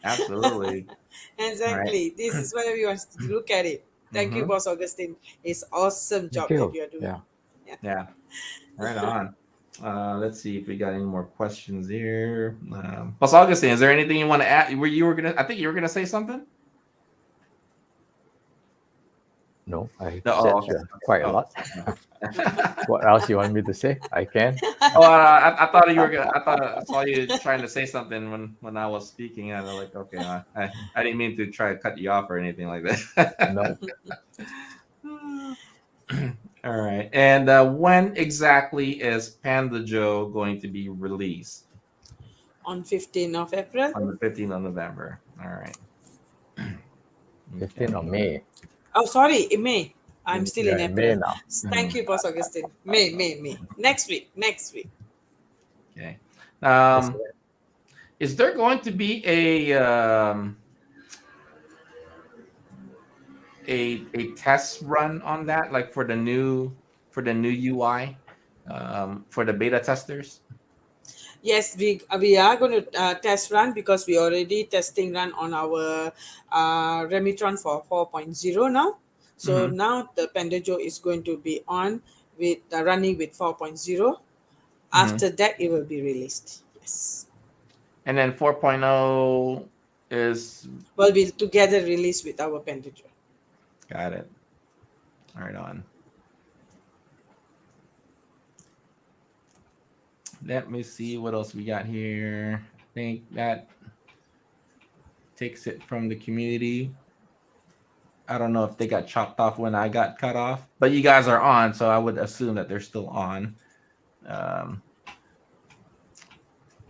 Speaker 2: Absolutely. All right.
Speaker 3: Exactly. This is why we want to look at it. Thank you,
Speaker 2: Mm-hmm.
Speaker 3: Boss Augustine. It's awesome
Speaker 4: Thank
Speaker 3: job that
Speaker 4: you.
Speaker 3: you are doing.
Speaker 4: Yeah.
Speaker 3: Yeah.
Speaker 2: Yeah. Right on. Let's see if we got any more questions here. Plus, Augustine, is there anything you want to add? I think you were gonna say something.
Speaker 4: No, I
Speaker 2: No,
Speaker 4: said
Speaker 2: oh, okay.
Speaker 4: quite a
Speaker 2: Oh,
Speaker 4: lot.
Speaker 2: okay.
Speaker 4: What else you want me to say? I can.
Speaker 2: Oh, I thought you were gonna. I thought I saw you trying to say something when I was speaking, and I'm like, okay, I didn't mean to try to cut you off or anything like that.
Speaker 4: No,
Speaker 2: All right. And when exactly is Panda Joe going to be released?
Speaker 3: On 15th of April.
Speaker 2: On the 15th of November. All right.
Speaker 4: 15th of
Speaker 2: Okay.
Speaker 4: May.
Speaker 3: Oh, sorry, in May. I'm still
Speaker 4: Yeah,
Speaker 3: in
Speaker 4: in May
Speaker 3: April.
Speaker 4: now.
Speaker 3: Thank you, Boss Augustine. May. Next week. Next week.
Speaker 2: Okay.
Speaker 4: That's
Speaker 2: Um, is there going to be a test run on that, like for the new UI, for the beta testers?
Speaker 3: Yes, we are going to test run because we already testing run on our Remitron for 4.0 now. So
Speaker 2: Hmm.
Speaker 3: now the Pandojo is going to be on with running with 4.0.
Speaker 2: Hmm.
Speaker 3: After that, it will be released. Yes,
Speaker 2: And then 4.0 is
Speaker 3: will be together released with our Pandojo.
Speaker 2: got it. All right on. Let me see what else we got here. I think that takes it from the community. I don't know if they got chopped off when I got cut off, but you guys are on, so I would assume that they're still on. Um,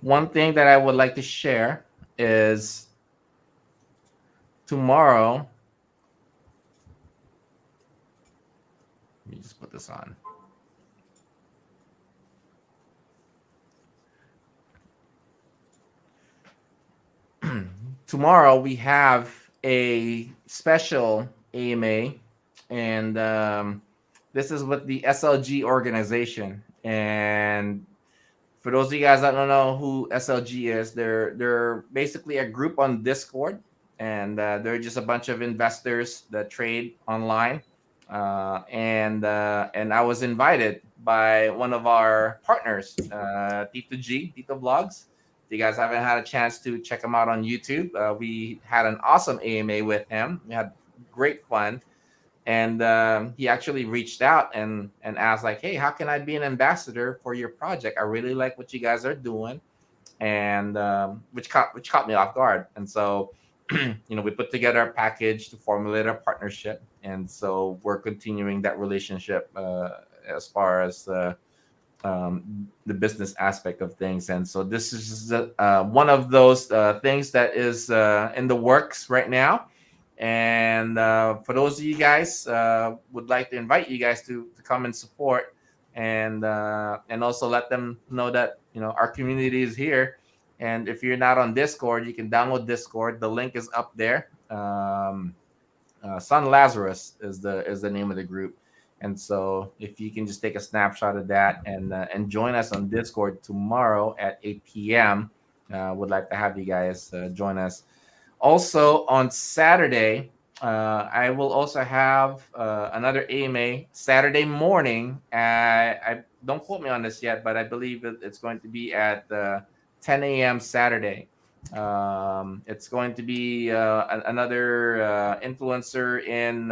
Speaker 2: One thing that I would like to share is tomorrow. Let me just put this on. Tomorrow we have a special AMA, and this is with the SLG organization. And for those of you guys that don't know who SLG is, they're basically a group on Discord, and they're just a bunch of investors that trade online. And I was invited by one of our partners, Tito Vlogs. If you guys haven't had a chance to check him out on YouTube, we had an awesome AMA with him. We had great fun, and he actually reached out and asked like, hey, how can I be an ambassador for your project? I really like what you guys are doing. And which caught me off guard. And so we put together a package to formulate a partnership, and so we're continuing that relationship as far as the business aspect of things. And so this is one of those things that is in the works right now. And for those of you guys, would like to invite you guys to come and support and also let them know that our community is here. And if you're not on Discord, you can download Discord. The link is up there. Son Lazarus is the name of the group. And so if you can just take a snapshot of that and join us on Discord tomorrow at 8 p.m. Would like to have you guys join us. Also on Saturday, I will also have another AMA Saturday morning. I don't quote me on this yet, but I believe it's going to be at 10 a.m. Saturday. It's going to be another influencer in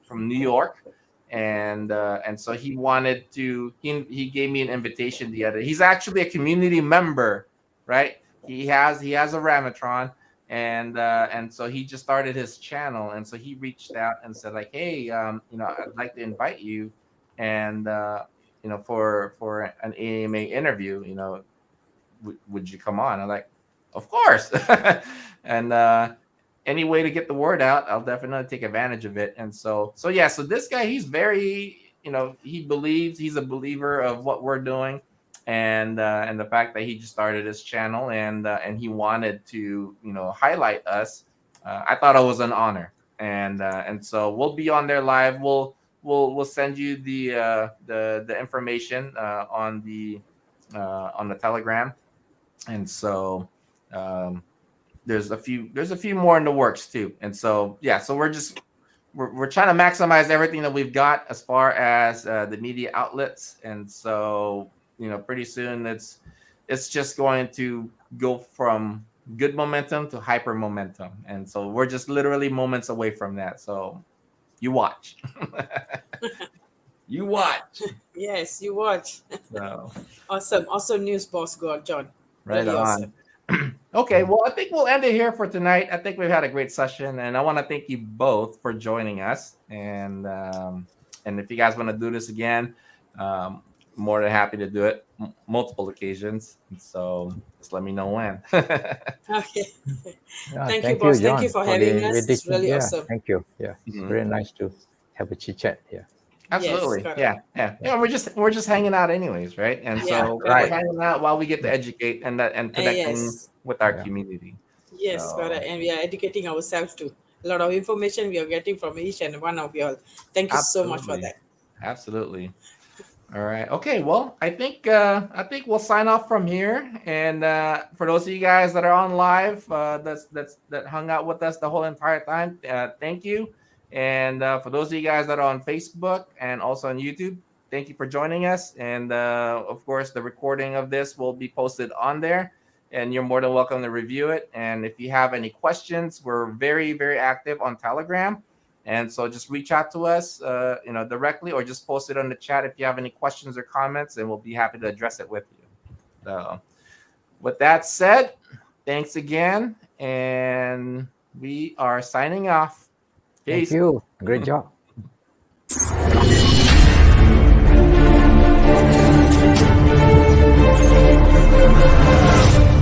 Speaker 2: from New York, and so he wanted to. He gave me an invitation the other. He's actually a community member, right? He has a Ramatron, and so he just started his channel, and so he reached out and said like, hey, I'd like to invite you, and for an AMA interview, would you come on? I'm like, of course. And any way to get the word out, I'll definitely take advantage of it. And so this guy, he's very, he's a believer of what we're doing, and the fact that he just started his channel and he wanted to, highlight us. I thought it was an honor, and so we'll be on there live. We'll send you the information on the Telegram. And so there's a few more in the works too. And so so we're trying to maximize everything that we've got as far as the media outlets. And so pretty soon it's just going to go from good momentum to hyper momentum. And so we're just literally moments away from that. So you watch. You watch.
Speaker 3: Yes, you watch.
Speaker 2: So,
Speaker 3: Awesome news, boss God, John.
Speaker 2: right
Speaker 3: Really
Speaker 2: on.
Speaker 3: awesome.
Speaker 2: Okay, well, I think we'll end it here for tonight. I think we've had a great session, and I want to thank you both for joining us. And if you guys want to do this again, more than happy to do it multiple occasions. So just let me know when.
Speaker 3: Okay.
Speaker 4: Yeah,
Speaker 3: Thank you, boss. Thank
Speaker 4: John,
Speaker 3: you for
Speaker 4: the
Speaker 3: having us. It's
Speaker 4: invitation.
Speaker 3: really
Speaker 4: Yeah,
Speaker 3: awesome.
Speaker 4: thank you. Yeah, it's
Speaker 2: Mhm.
Speaker 4: very nice to have a chit chat here.
Speaker 2: Absolutely.
Speaker 3: Yes,
Speaker 2: Yeah.
Speaker 3: correct.
Speaker 2: Yeah. We're just hanging out anyways, right? And
Speaker 3: Yeah,
Speaker 2: so we're
Speaker 3: correct.
Speaker 2: hanging out while we get to educate and connecting
Speaker 3: Yes.
Speaker 2: with our
Speaker 4: Yeah.
Speaker 2: community.
Speaker 3: Yes,
Speaker 2: So
Speaker 3: correct. And we are educating ourselves too. A lot of information we are getting from each and one of you all. Thank you so much for
Speaker 2: absolutely.
Speaker 3: that.
Speaker 2: Absolutely. All right. Okay. Well, I think we'll sign off from here. And for those of you guys that are on live, that hung out with us the whole entire time, thank you. And for those of you guys that are on Facebook and also on YouTube, thank you for joining us. And of course, the recording of this will be posted on there, and you're more than welcome to review it. And if you have any questions, we're very, very active on Telegram. And so just reach out to us, directly, or just post it on the chat if you have any questions or comments, and we'll be happy to address it with you. So with that said, thanks again. And we are signing off.
Speaker 4: Thank
Speaker 2: Peace.
Speaker 4: you. Great job.